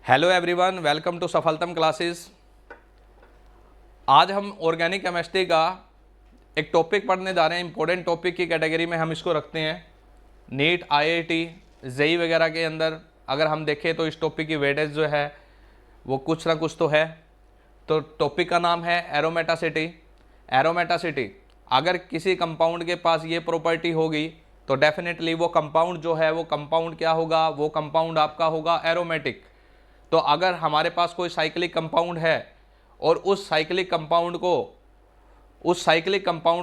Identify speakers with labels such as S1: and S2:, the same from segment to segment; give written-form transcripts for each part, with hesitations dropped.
S1: Hello everyone, welcome to सफलतम classes. आज हम ऑर्गेनिक केमिस्ट्री का एक टॉपिक पढ़ने जा रहे हैं। इंपॉर्टेंट टॉपिक की कैटेगरी में हम इसको रखते हैं। नीट, आईआईटी, जेई वगैरह के अंदर अगर हम देखें तो इस टॉपिक की वेटेज जो है वो कुछ ना कुछ तो है। तो टॉपिक का नाम है एरोमेटासिटी। एरोमेटासिटी, अगर किसी कंपाउंड के पास ये प्रॉपर्टी होगी तो डेफिनेटली वो कंपाउंड जो है वो कंपाउंड क्या होगा, वो कंपाउंड आपका होगा एरोमेटिक। तो अगर हमारे पास कोई साइक्लिक कंपाउंड है और उस साइक्लिक कंपाउंड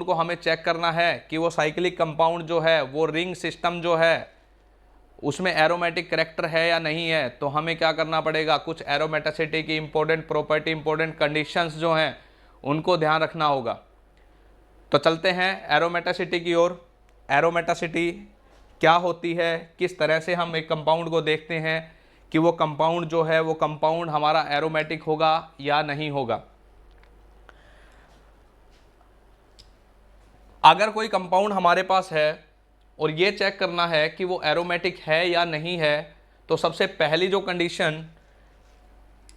S1: को हमें चेक करना है कि वो साइक्लिक कंपाउंड जो है वो रिंग सिस्टम जो है उसमें एरोमेटिक करैक्टर है या नहीं है, तो हमें क्या करना पड़ेगा, कुछ एरोमेटिसिटी की इंपॉर्टेंट प्रॉपर्टी, इंपॉर्टेंट कंडीशंस जो हैं उनको ध्यान रखना होगा। तो चलते हैं एरोमेटिसिटी की ओर। एरोमेटिसिटी क्या होती है, किस तरह से हम एक कंपाउंड को देखते हैं कि वो कंपाउंड जो है वो कंपाउंड हमारा एरोमेटिक होगा या नहीं होगा। अगर कोई कंपाउंड हमारे पास है और ये चेक करना है कि वो एरोमेटिक है या नहीं है, तो सबसे पहली जो कंडीशन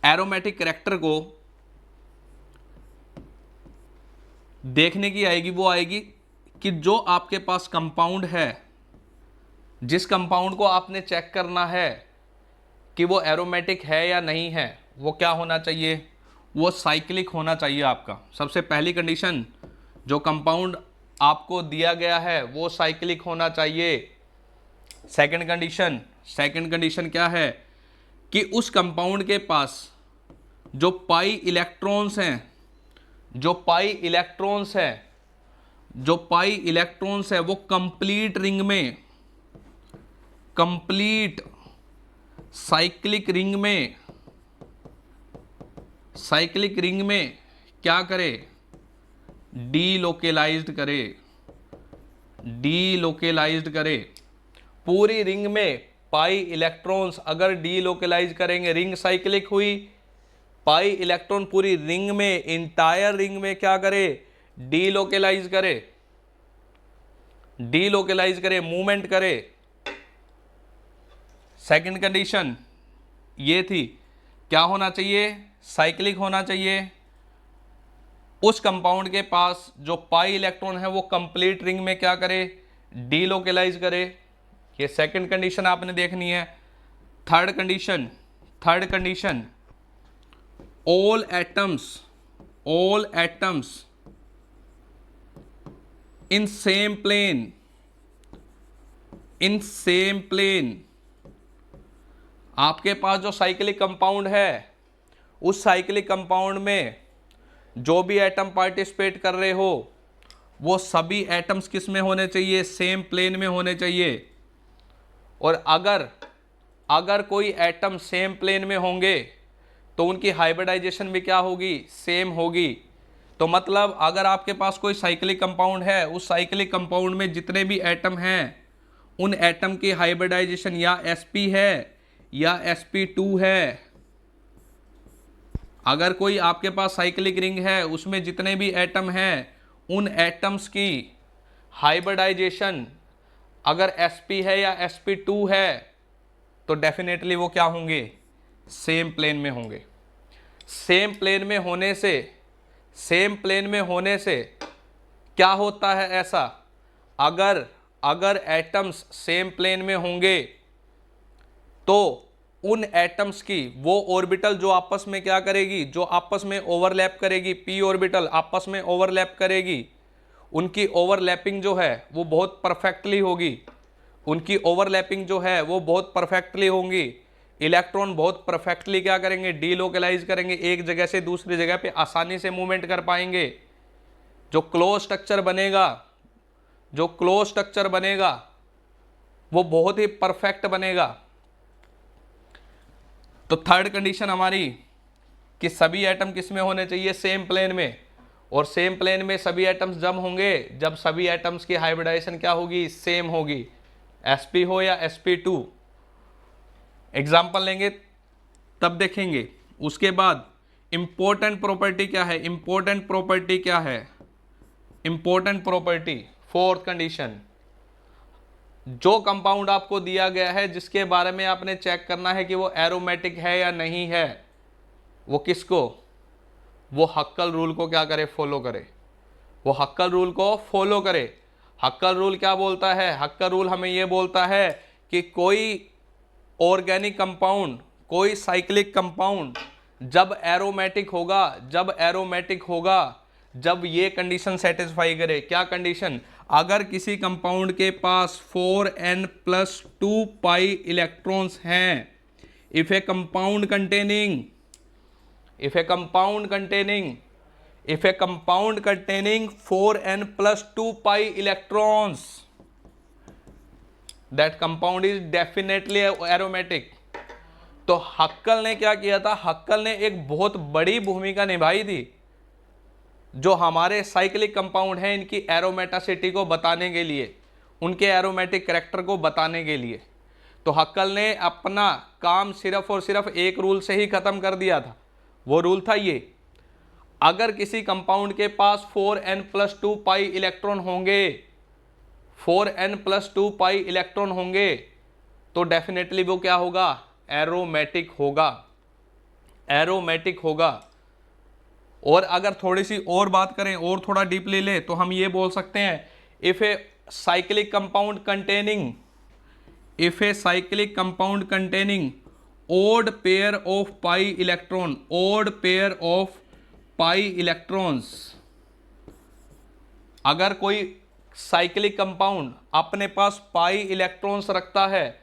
S1: एरोमेटिक करैक्टर को देखने की आएगी वो आएगी कि जो आपके पास कंपाउंड है, जिस कंपाउंड को आपने चेक करना है कि वो एरोमेटिक है या नहीं है, वो क्या होना चाहिए, वो साइक्लिक होना चाहिए आपका। सबसे पहली कंडीशन, जो कंपाउंड आपको दिया गया है वो साइक्लिक होना चाहिए। सेकंड कंडीशन क्या है कि उस कंपाउंड के पास जो पाई इलेक्ट्रॉन्स हैं वो कंप्लीट साइक्लिक रिंग में क्या करे, डीलोकेलाइज्ड करे। पूरी रिंग में पाई इलेक्ट्रॉन्स अगर डीलोकेलाइज करेंगे, रिंग साइक्लिक हुई, पाई इलेक्ट्रॉन पूरी रिंग में, इंटायर रिंग में क्या करे, डीलोकेलाइज करे, मूवमेंट करे। सेकंड कंडीशन ये थी, क्या होना चाहिए, साइक्लिक होना चाहिए। उस कंपाउंड के पास जो पाई इलेक्ट्रॉन है वो कंप्लीट रिंग में क्या करे, डीलोकेलाइज करे। ये सेकंड कंडीशन आपने देखनी है। Third condition all atoms in same plane. आपके पास जो साइक्लिक कंपाउंड है, उस साइक्लिक कंपाउंड में जो भी एटम पार्टिसिपेट कर रहे हो वो सभी एटम्स किस में होने चाहिए, सेम प्लेन में होने चाहिए। और अगर कोई एटम सेम प्लेन में होंगे तो उनकी हाइब्रिडाइजेशन भी क्या होगी, सेम होगी। तो मतलब अगर आपके पास कोई साइक्लिक कंपाउंड है, उस साइक्लिक कंपाउंड में जितने भी एटम हैं उन एटम की हाइब्रिडाइजेशन या sp है या sp2 है। अगर कोई आपके पास साइक्लिक रिंग है उसमें जितने भी एटम हैं उन एटम्स की हाइब्रिडाइजेशन अगर sp है या sp2 है तो डेफिनेटली वो क्या होंगे, सेम प्लेन में होंगे। सेम प्लेन में होने से क्या होता है ऐसा, अगर एटम्स सेम प्लेन में होंगे तो उन एटम्स की वो ऑर्बिटल जो आपस में क्या करेगी, जो आपस में ओवरलैप करेगी, p ऑर्बिटल आपस में ओवरलैप करेगी, उनकी ओवरलैपिंग जो है वो बहुत परफेक्टली होंगी। इलेक्ट्रॉन बहुत परफेक्टली क्या करेंगे, डीलोकेलाइज करेंगे, एक जगह से दूसरी जगह पे आसानी से मूवमेंट कर पाएंगे। जो क्लोज स्ट्रक्चर बनेगा वो बहुत ही परफेक्ट बनेगा। तो थर्ड कंडीशन हमारी कि सभी एटम किस में होने चाहिए, सेम प्लेन में। और सेम प्लेन में सभी एटम्स जब होंगे जब सभी एटम्स की हाइब्रिडाइजेशन क्या होगी, सेम होगी, sp हो या sp2। एग्जांपल लेंगे तब देखेंगे। उसके बाद इंपॉर्टेंट प्रॉपर्टी क्या है, फोर्थ कंडीशन, जो कंपाउंड आपको दिया गया है जिसके बारे में आपने चेक करना है कि वो एरोमेटिक है या नहीं है, वो किसको, वो हक्कल रूल को क्या करे, फॉलो करे, वो हक्कल रूल को फॉलो करे। हक्कल रूल क्या बोलता है, हक्कल रूल हमें ये बोलता है कि कोई ऑर्गेनिक कंपाउंड, कोई साइक्लिक कंपाउंड जब एरोमेटिक होगा, जब एरोमेटिक होगा, जब ये कंडीशन सेटिस्फाई करे। क्या कंडीशन, अगर किसी कंपाउंड के पास 4n+2 पाई इलेक्ट्रॉन्स हैं, if A compound containing 4n+2 pi electrons, that compound is definitely aromatic. तो हक्कल ने क्या किया था, हक्कल ने एक बहुत बड़ी भूमिका निभाई थी जो हमारे साइक्लिक कंपाउंड हैं इनकी एरोमेटासिटी को बताने के लिए, उनके एरोमेटिक कैरेक्टर को बताने के लिए। तो हक्कल ने अपना काम सिर्फ और सिर्फ एक रूल से ही खत्म कर दिया था। वो रूल था ये, अगर किसी कंपाउंड के पास 4n+2 पाई इलेक्ट्रॉन होंगे, 4n+2 पाई इलेक्ट्रॉन होंगे, तो डेफिनेटली वो क्या होगा, एरोमेटिक होगा, एरोमेटिक होगा। और अगर थोड़ी सी और बात करें और थोड़ा डीपली ले तो हम ये बोल सकते हैं, if a cyclic compound containing odd pair of pi electrons, अगर कोई साइक्लिक कंपाउंड अपने पास पाई इलेक्ट्रॉन्स रखता है,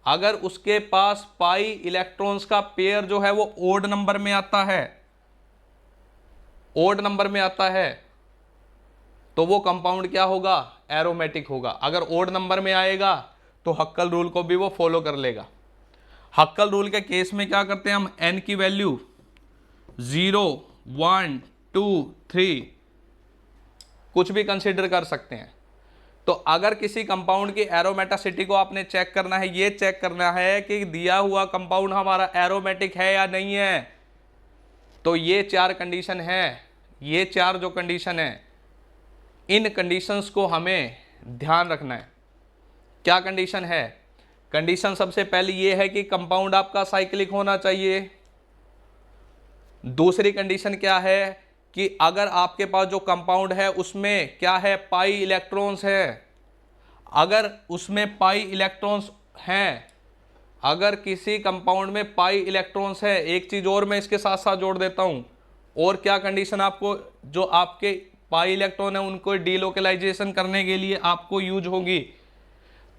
S1: अगर उसके पास पाई इलेक्ट्रॉन्स का पेयर जो है वो ओड नंबर में आता है, ओड नंबर में आता है, तो वो कंपाउंड क्या होगा, एरोमेटिक होगा। अगर ओड नंबर में आएगा तो हक्कल रूल को भी वो फॉलो कर लेगा। हक्कल रूल के केस में क्या करते हैं हम, n की वैल्यू 0, 1, 2, 3 कुछ भी कंसीडर कर सकते हैं। तो अगर किसी कंपाउंड की एरोमेटासिटी को आपने चेक करना है, ये चेक करना है कि दिया हुआ कंपाउंड हमारा एरोमेटिक है या नहीं है, तो ये 4 कंडीशन है, ये 4 जो कंडीशन है, इन कंडीशंस को हमें ध्यान रखना है। क्या कंडीशन है, कंडीशन सबसे पहली ये है कि कंपाउंड आपका साइक्लिक होना चाहिए। दूसरी कंडीशन क्या है कि अगर आपके पास जो कंपाउंड है उसमें क्या है, पाई इलेक्ट्रॉन्स है। अगर उसमें पाई इलेक्ट्रॉन्स हैं, अगर किसी कंपाउंड में पाई इलेक्ट्रॉन्स है, एक चीज और मैं इसके साथ साथ जोड़ देता हूं, और क्या कंडीशन आपको, जो आपके पाई इलेक्ट्रॉन है उनको डीलोकलाइजेशन करने के लिए आपको यूज होगी।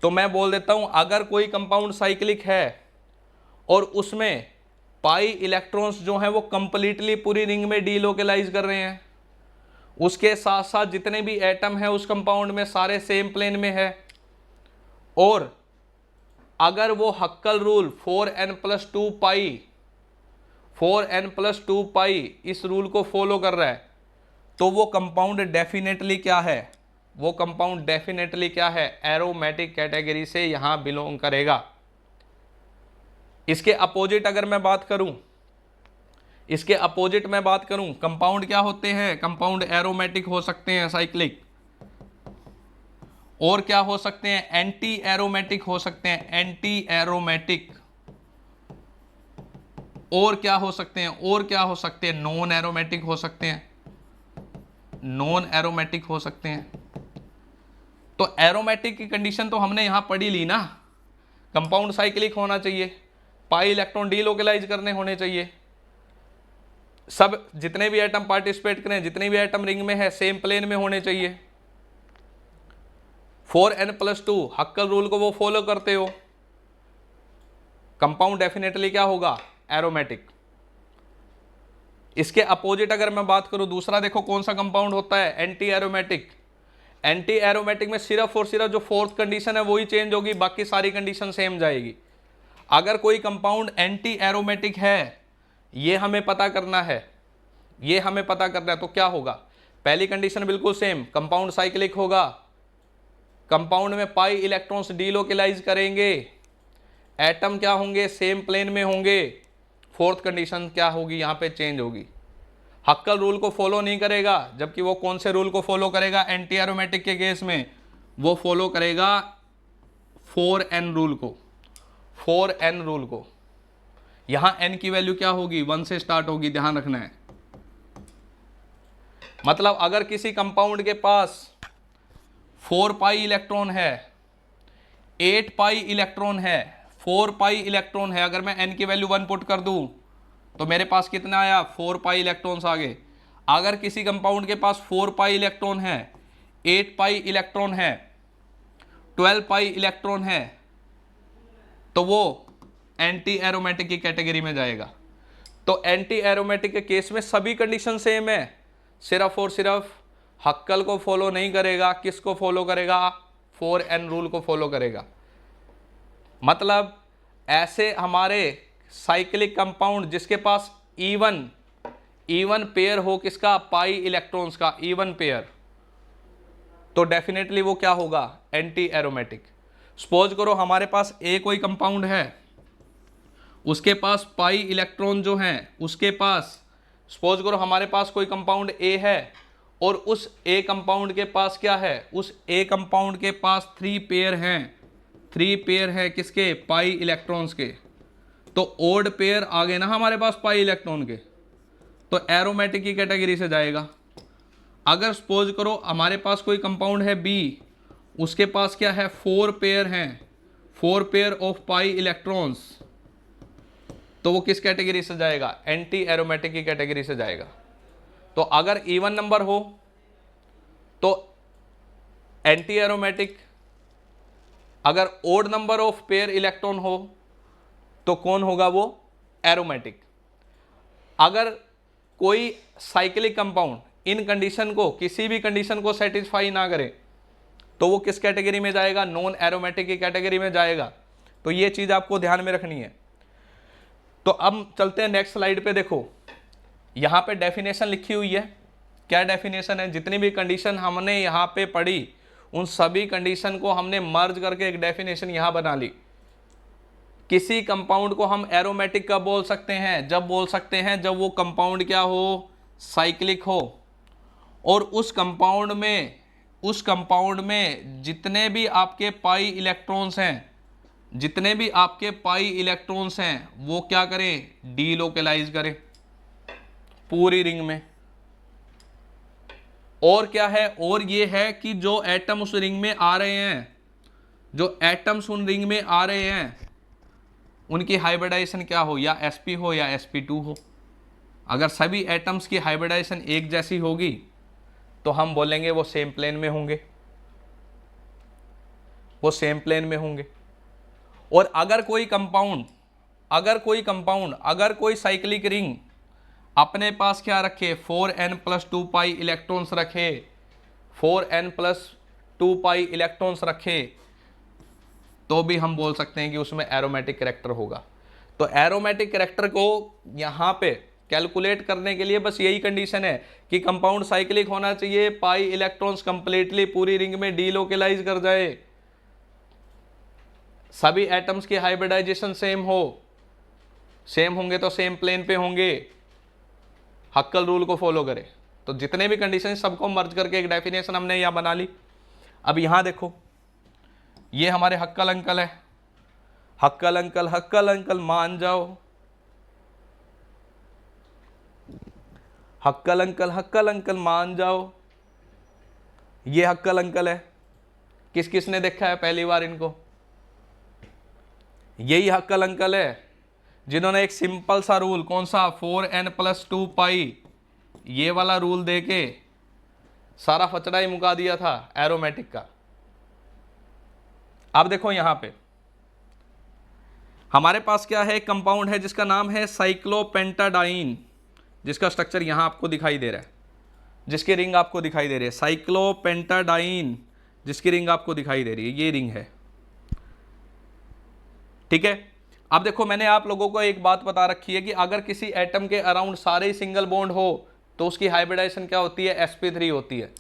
S1: तो मैं बोल देता हूं, अगर कोई कंपाउंड साइक्लिक है और उसमें पाई इलेक्ट्रॉन्स जो हैं वो कंप्लीटली पूरी रिंग में डीलोकलाइज कर रहे हैं, उसके साथ साथ जितने भी एटम हैं उस कंपाउंड में सारे सेम प्लेन में है, और अगर वो हक्कल रूल 4n+2 पाई इस रूल को फॉलो कर रहा है, तो वो कंपाउंड डेफिनेटली क्या है, वो कंपाउंड डेफिनेटली क्या है, एरोमेटिक कैटेगरी से यहां बिलोंग करेगा। इसके अपोजिट अगर मैं बात करूं, इसके अपोजिट मैं बात करूं, कंपाउंड क्या होते हैं, कंपाउंड एरोमेटिक हो सकते हैं, साइक्लिक, और क्या हो सकते हैं, एंटी एरोमेटिक हो सकते हैं, एंटी एरोमेटिक, और क्या हो सकते हैं, और क्या हो सकते हैं, नॉन एरोमेटिक हो सकते हैं, नॉन एरोमेटिक हो सकते हैं। तो एरोमेटिक की कंडीशन तो हमने यहां पढ़ी ली ना, कंपाउंड साइक्लिक होना चाहिए, पाई इलेक्ट्रॉन डीलोकलाइज करने होने चाहिए, सब जितने भी एटम पार्टिसिपेट करें, जितने भी एटम रिंग में है सेम प्लेन में होने चाहिए। 4n+2 हक्कल रूल को वो फॉलो करते हो, कंपाउंड डेफिनेटली क्या होगा, एरोमेटिक। इसके अपोजिट अगर मैं बात करूं, दूसरा देखो कौन सा कंपाउंड होता है, एंटी एरोमेटिक। एंटी एरोमेटिक में सिर्फ और सिर्फ जो फोर्थ कंडीशन है वही चेंज होगी, बाकी सारी कंडीशन सेम जाएगी। अगर कोई कंपाउंड एंटी एरोमेटिक है, ये हमें पता करना है, ये हमें पता करना है, तो क्या होगा, पहली कंडीशन बिल्कुल सेम, कंपाउंड साइक्लिक होगा, कंपाउंड में पाई इलेक्ट्रॉन्स डीलोकलाइज करेंगे, एटम क्या होंगे, सेम प्लेन में होंगे। फोर्थ कंडीशन क्या होगी, यहां पे चेंज होगी, हक्कल रूल को फॉलो नहीं करेगा, जबकि वो कौन से रूल को फॉलो करेगा, एंटी एरोमेटिक के केस में वो फॉलो करेगा 4n रूल को, 4n रूल को। यहां n की वैल्यू क्या होगी, 1 से स्टार्ट होगी, ध्यान रखना है। मतलब अगर किसी कंपाउंड के पास 4 पाई इलेक्ट्रॉन है, 8 पाई इलेक्ट्रॉन है, 4 पाई इलेक्ट्रॉन है, अगर मैं n की वैल्यू 1 पुट कर दूं तो मेरे पास कितना आया, 4 पाई इलेक्ट्रॉन्स आ गए। अगर किसी कंपाउंड के पास 4 पाई इलेक्ट्रॉन है, 8 पाई इलेक्ट्रॉन है, 12 पाई इलेक्ट्रॉन है, तो वो एंटी एरोमेटिक की कैटेगरी में जाएगा। तो एंटी एरोमेटिक के केस में सभी कंडीशन सेम है, सिर्फ और सिर्फ हक्कल को फॉलो नहीं करेगा, किसको फॉलो करेगा, 4n रूल को फॉलो करेगा। मतलब ऐसे हमारे साइक्लिक कंपाउंड जिसके पास इवन पेयर हो, किसका, पाई इलेक्ट्रॉन्स का इवन पेयर, तो डेफिनेटली वो क्या होगा, एंटी एरोमेटिक। सपोज करो हमारे पास ए कोई कंपाउंड है, उसके पास पाई इलेक्ट्रॉन जो हैं, उसके पास सपोज करो हमारे पास कोई कंपाउंड ए है और उस ए कंपाउंड के पास क्या है, उस ए कंपाउंड के पास 3 पेयर हैं, 3 पेयर है किसके, पाई इलेक्ट्रॉन्स के। तो ओड पेयर आ गए ना हमारे पास पाई इलेक्ट्रॉन के, तो एरोमेटिक की कैटेगरी से जाएगा। अगर सपोज करो हमारे पास कोई कंपाउंड है बी, उसके पास क्या है, 4 पेयर हैं, 4 पेयर ऑफ पाई इलेक्ट्रॉन्स, तो वो किस कैटेगरी से जाएगा, एंटी एरोमेटिक की कैटेगरी से जाएगा। तो अगर इवन नंबर हो तो एंटी एरोमेटिक, अगर odd number of pair electron हो तो कौन होगा, वो एरोमेटिक। अगर कोई साइक्लिक कंपाउंड इन कंडीशन को, किसी भी कंडीशन को सेटिस्फाई ना करे तो वो किस कैटेगरी में जाएगा, नॉन एरोमेटिक की कैटेगरी में जाएगा। तो ये चीज आपको ध्यान में रखनी है। तो अब चलते हैं नेक्स्ट स्लाइड पे। देखो यहां पे डेफिनेशन लिखी हुई है। क्या डेफिनेशन है, जितनी भी कंडीशन हमने यहां पे पढ़ी उन सभी कंडीशन को हमने मर्ज करके एक डेफिनेशन यहां बना ली। किसी कंपाउंड को हम एरोमेटिक कब बोल सकते हैं, जब बोल सकते हैं जब वो कंपाउंड क्या हो, साइक्लिक हो, और उस कंपाउंड में जितने भी आपके पाई इलेक्ट्रॉन्स हैं, जितने भी आपके पाई इलेक्ट्रॉन्स हैं वो क्या करें, डीलोकलाइज करें पूरी रिंग में। और क्या है, और ये है कि जो एटम उस रिंग में आ रहे हैं, जो एटम्स उन रिंग में आ रहे हैं उनकी हाइब्रिडाइजेशन क्या हो, या sp हो या sp2 हो। अगर सभी एटम्स की हाइब्रिडाइजेशन एक जैसी होगी तो हम बोलेंगे वो सेम प्लेन में होंगे, वो सेम प्लेन में होंगे। और अगर कोई साइक्लिक रिंग अपने पास क्या रखे, 4n+2 पाई इलेक्ट्रॉन्स रखे, 4n+2 पाई इलेक्ट्रॉन्स रखे, तो भी हम बोल सकते हैं कि उसमें एरोमेटिक कैरेक्टर होगा। तो एरोमेटिक कैरेक्टर को यहां पे कैलकुलेट करने के लिए बस यही कंडीशन है कि कंपाउंड साइक्लिक होना चाहिए, पाई इलेक्ट्रॉन्स कंप्लीटली पूरी रिंग में डीलोकलाइज कर जाए, सभी एटम्स की हाइब्रिडाइजेशन सेम हो, सेम होंगे तो सेम प्लेन पे होंगे, हक्कल रूल को फॉलो करें। तो जितने भी कंडीशन सबको मर्ज करके एक डेफिनेशन हमने यहां बना ली। अब यहां देखो ये हमारे हक्कल अंकल है, हक्कल अंकल मान जाओ, हक्कल अंकल मान जाओ। ये हक्कल अंकल है, किस किसने देखा है पहली बार इनको, यही हक्कल अंकल है जिन्होंने एक सिंपल सा रूल, कौन सा, 4n+2 पाई, ये वाला रूल देके सारा फचड़ा ही मुका दिया था एरोमेटिक का। अब देखो यहां पे हमारे पास क्या है, कंपाउंड है जिसका नाम है साइक्लोपेंटाडाइन, जिसका स्ट्रक्चर यहां आपको दिखाई दे रहा है, जिसकी रिंग आपको दिखाई दे रही है, साइक्लोपेंटाडाइन जिसकी रिंग आपको दिखाई दे रही है, ये रिंग है, ठीक है। अब देखो मैंने आप लोगों को एक बात बता रखी है कि अगर किसी एटम के अराउंड सारे ही सिंगल बॉन्ड हो तो उसकी हाइब्रिडाइजेशन क्या होती है, sp3 होती है।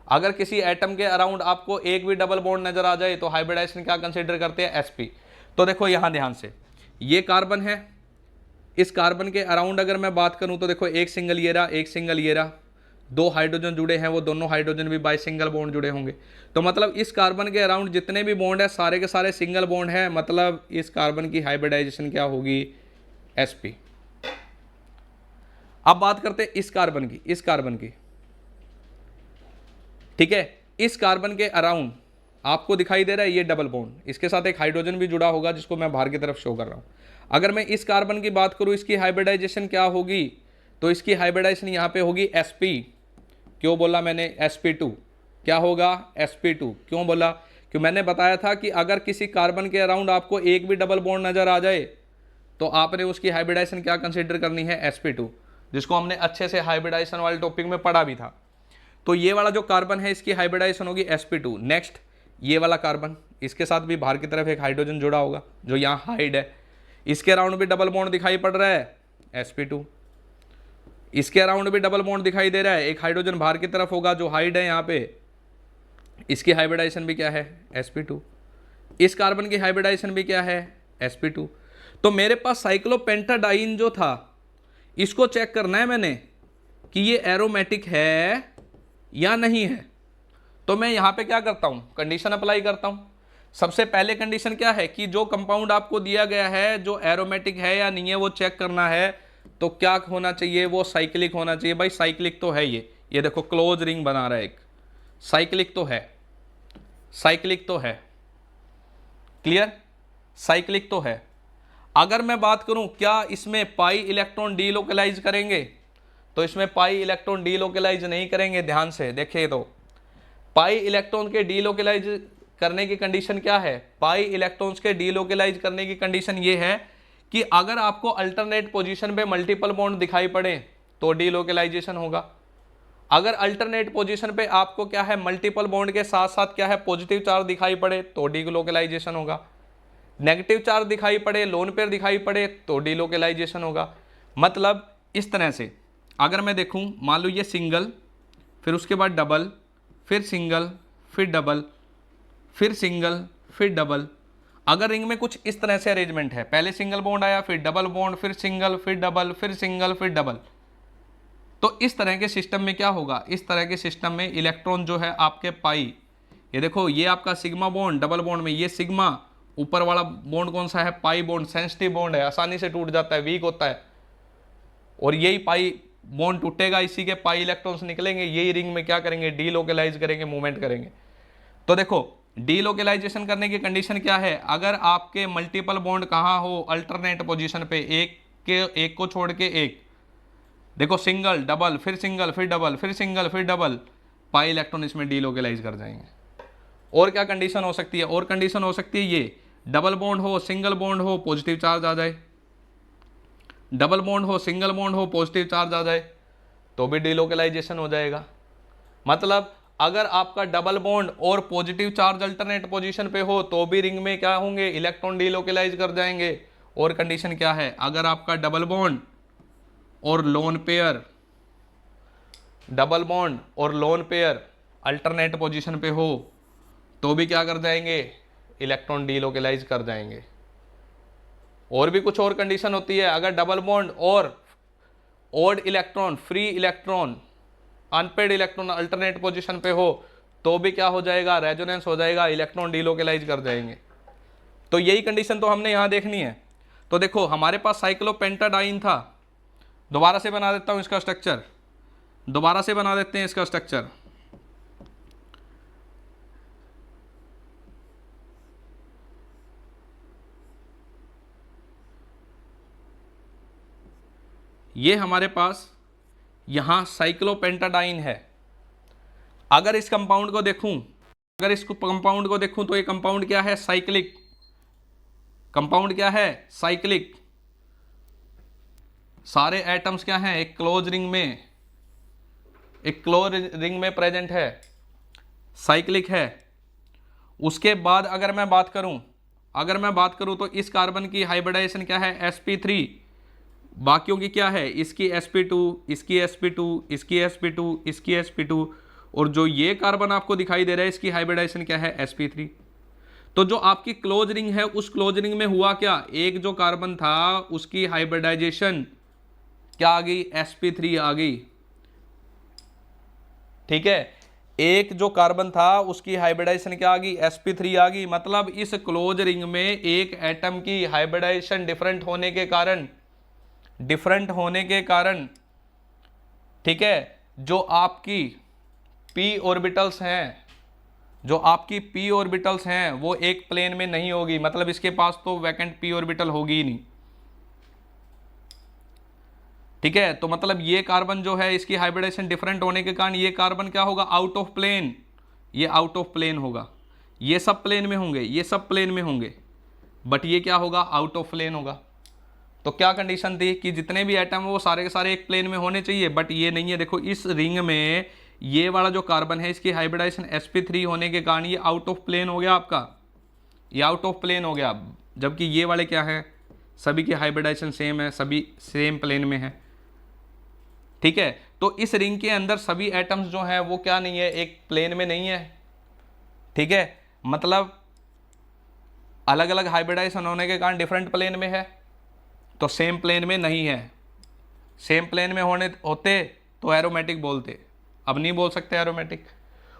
S1: अगर किसी एटम के अराउंड आपको एक भी डबल बॉन्ड नजर आ जाए तो हाइब्रिडाइजेशन क्या कंसीडर करते हैं, sp। तो देखो यहां ध्यान से, ये कार्बन है, इस कार्बन के अराउंड अगर मैं बात करूं तो देखो एक सिंगल ये रहा, एक सिंगल ये रहा, दो हाइड्रोजन जुड़े हैं वो दोनों हाइड्रोजन भी बाय सिंगल बॉन्ड जुड़े होंगे। तो मतलब इस कार्बन के अराउंड जितने भी बॉन्ड है सारे के सारे सिंगल बॉन्ड है, मतलब इस कार्बन की हाइब्रिडाइजेशन क्या होगी, sp। अब बात करते हैं इस कार्बन की, ठीक है। इस कार्बन के अराउंड आपको दिखाई दे रहा है ये डबल बॉन्ड, इसके साथ एक हाइड्रोजन भी जुड़ा होगा जिसको मैं बाहर की तरफ शो कर रहा हूं। अगर मैं इस कार्बन की बात करूं, इसकी हाइब्रिडाइजेशन क्या होगी, तो इसकी हाइब्रिडाइजेशन यहां पे होगी sp। क्यों बोला मैंने sp2, क्या होगा sp2, क्यों बोला, क्यों मैंने बताया था कि अगर किसी कार्बन के अराउंड आपको एक भी डबल बॉन्ड नजर आ जाए तो आपने उसकी हाइब्रिडाइजेशन क्या कंसीडर करनी है, sp2, जिसको हमने अच्छे से हाइब्रिडाइजेशन वाले टॉपिक में पढ़ा भी था। तो ये वाला जो कार्बन है इसकी हाइब्रिडाइजेशन होगी sp2। नेक्स्ट ये वाला कार्बन, इसके साथ भी बाहर की तरफ एक हाइड्रोजन जुड़ा होगा जो यहाँ हाइड है, इसके अराउंड भी डबल बॉन्ड दिखाई पड़ रहा है sp2। इसके अराउंड भी डबल बॉन्ड दिखाई दे रहा है, एक हाइड्रोजन बाहर की तरफ होगा जो हाइड है यहाँ पे, इसकी हाइब्रिडाइजेशन भी क्या है, sp2। इस कार्बन की हाइब्रिडाइजेशन भी क्या है, sp2। तो मेरे पास साइक्लोपेंटाडाइन जो था इसको चेक करना है मैंने कि ये एरोमेटिक है या नहीं है। तो मैं यहां पे क्या करता हूं, कंडीशन अप्लाई करता हूं। सबसे पहले कंडीशन क्या है कि जो कंपाउंड आपको दिया गया है जो एरोमेटिक है या नहीं है वो चेक करना है, तो क्या होना चाहिए, वो साइक्लिक होना चाहिए। भाई साइक्लिक तो है, ये देखो क्लोज रिंग बना रहा है एक, साइक्लिक तो है, साइक्लिक तो है, क्लियर, साइक्लिक तो है। अगर मैं बात करूं क्या इसमें पाई इलेक्ट्रॉन डीलोकलाइज करेंगे, तो इसमें पाई इलेक्ट्रॉन डीलोकलाइज नहीं करेंगे। ध्यान से देखिए, तो पाई इलेक्ट्रॉन के डीलोकलाइज करने की कंडीशन क्या है, पाई इलेक्ट्रॉन्स के डीलोकलाइज करने की कंडीशन ये है कि अगर आपको अल्टरनेट पोजीशन पे मल्टीपल बॉन्ड दिखाई पड़े तो डीलोकलाइजेशन होगा। अगर अल्टरनेट पोजीशन पे आपको क्या है, मल्टीपल बॉन्ड के साथ साथ क्या है, पॉजिटिव चार्ज दिखाई पड़े तो डीलोकलाइजेशन होगा। नेगेटिव चार्ज दिखाई पड़े, लोन पेयर दिखाई पड़े तो डीलोकलाइजेशन होगा। मतलब इस तरह से अगर मैं देखूं, मान लो ये सिंगल, फिर उसके बाद डबल, फिर सिंगल, फिर डबल, फिर सिंगल, फिर डबल। अगर रिंग में कुछ इस तरह से अरेंजमेंट है, पहले सिंगल बॉन्ड आया, फिर डबल बॉन्ड, फिर सिंगल, फिर डबल, फिर सिंगल, फिर डबल, तो इस तरह के सिस्टम में क्या होगा, इस तरह के सिस्टम में इलेक्ट्रॉन जो है आपके पाई, ये देखो ये आपका सिग्मा बॉन्ड, डबल बॉन्ड में ये सिग्मा, ऊपर वाला बॉन्ड कौन सा है, पाई बॉन्ड, सेंसिटिव बॉन्ड है, आसानी से टूट जाता है, वीक होता है, और यही पाई बॉन्ड टूटेगा, इसी के पाई इलेक्ट्रॉन्स निकलेंगे, यही रिंग में क्या करेंगे, डीलोकलाइज करेंगे, मूवमेंट करेंगे। तो देखो डीलोकलाइजेशन करने की कंडीशन क्या है, अगर आपके मल्टीपल बॉन्ड कहाँ हो, अल्टरनेट पोजीशन पे, एक को छोड़ के एक, देखो सिंगल, डबल, फिर सिंगल, फिर डबल, फिर सिंगल, फिर डबल, पाई इलेक्ट्रॉन इसमें डीलोकलाइज कर जाएंगे। और क्या कंडीशन हो सकती है, और कंडीशन हो सकती है ये डबल बॉन्ड हो, सिंगल बॉन्ड हो, पॉजिटिव चार्ज आ जाए, डबल बॉन्ड हो, सिंगल बॉन्ड हो, पॉजिटिव चार्ज आ जाए तो भी डीलोकलाइजेशन हो जाएगा। मतलब अगर आपका डबल बॉन्ड और पॉजिटिव चार्ज अल्टरनेट पोजीशन पे हो तो भी रिंग में क्या होंगे, इलेक्ट्रॉन डीलोकलाइज कर जाएंगे। और कंडीशन क्या है, अगर आपका डबल बॉन्ड और लोन पेयर, डबल बॉन्ड और लोन पेयर अल्टरनेट पोजीशन पे हो तो भी क्या कर जाएंगे, इलेक्ट्रॉन डीलोकलाइज कर जाएंगे। और भी कुछ और कंडीशन होती है, अगर डबल बॉन्ड और odd electron, free electron, unpaired electron alternate position पे हो तो भी क्या हो जाएगा, रेजोनेंस हो जाएगा, इलेक्ट्रॉन डीलोकलाइज कर जाएंगे। तो यही कंडीशन तो हमने यहां देखनी है। तो देखो हमारे पास साइक्लोपेंटाडाइन था, दोबारा से बना देता हूं इसका स्ट्रक्चर, दोबारा से बना देते हैं इसका स्ट्रक्चर। ये हमारे पास यहां साइक्लोपेंटाडाइन है। अगर इस कंपाउंड को देखूं, अगर इस कंपाउंड को देखूं तो ये कंपाउंड क्या है, साइक्लिक कंपाउंड, क्या है, साइक्लिक। सारे एटम्स क्या हैं, एक क्लोज रिंग में, एक क्लोज रिंग में प्रेजेंट है, साइक्लिक है। उसके बाद अगर मैं बात करूं तो इस कार्बन की हाइब्रिडाइजेशन क्या है, sp3, बाकियों की क्या है, इसकी sp2, इसकी sp2, इसकी sp2, इसकी sp2, और जो ये कार्बन आपको दिखाई दे रहा है इसकी हाइब्रिडाइजेशन क्या है, sp3। तो जो आपकी क्लोज रिंग है उस क्लोज रिंग में हुआ क्या, एक जो कार्बन था उसकी हाइब्रिडाइजेशन क्या आ गई, sp3 आ गई। ठीक है, एक जो कार्बन था उसकी हाइब्रिडाइजेशन क्या आ गई, sp3 आ गई। मतलब इस क्लोज रिंग में एक एटम की हाइब्रिडाइजेशन डिफरेंट होने के कारण ठीक है, जो आपकी p ऑर्बिटल्स हैं वो एक प्लेन में नहीं होगी, मतलब इसके पास तो वैकेंट p ऑर्बिटल होगी ही नहीं। ठीक है, तो मतलब ये कार्बन जो है इसकी हाइब्रिडेशन डिफरेंट होने के कारण ये कार्बन क्या होगा, आउट ऑफ प्लेन, ये आउट ऑफ प्लेन होगा। ये सब प्लेन में होंगे, ये सब प्लेन में होंगे, बट ये क्या होगा, आउट ऑफ प्लेन होगा। तो क्या कंडीशन थी कि जितने भी एटम है वो सारे के सारे एक प्लेन में होने चाहिए, बट ये नहीं है। देखो इस रिंग में ये वाला जो कार्बन है इसकी हाइब्रिडाइजेशन sp3 होने के कारण ये आउट ऑफ प्लेन हो गया आपका, ये आउट ऑफ प्लेन हो गया। जबकि ये वाले क्या है, सभी की हाइब्रिडाइजेशन सेम है, सभी सेम प्लेन में है। ठीक है, तो इस रिंग के अंदर सभी एटम्स जो हैं वो क्या नहीं है, एक प्लेन में नहीं है। ठीक है, मतलब अलग अलग हाइब्रिडाइजेशन होने के कारण डिफरेंट प्लेन में है, तो सेम प्लेन में नहीं है। सेम प्लेन में होते तो एरोमेटिक बोलते, अब नहीं बोल सकते एरोमेटिक।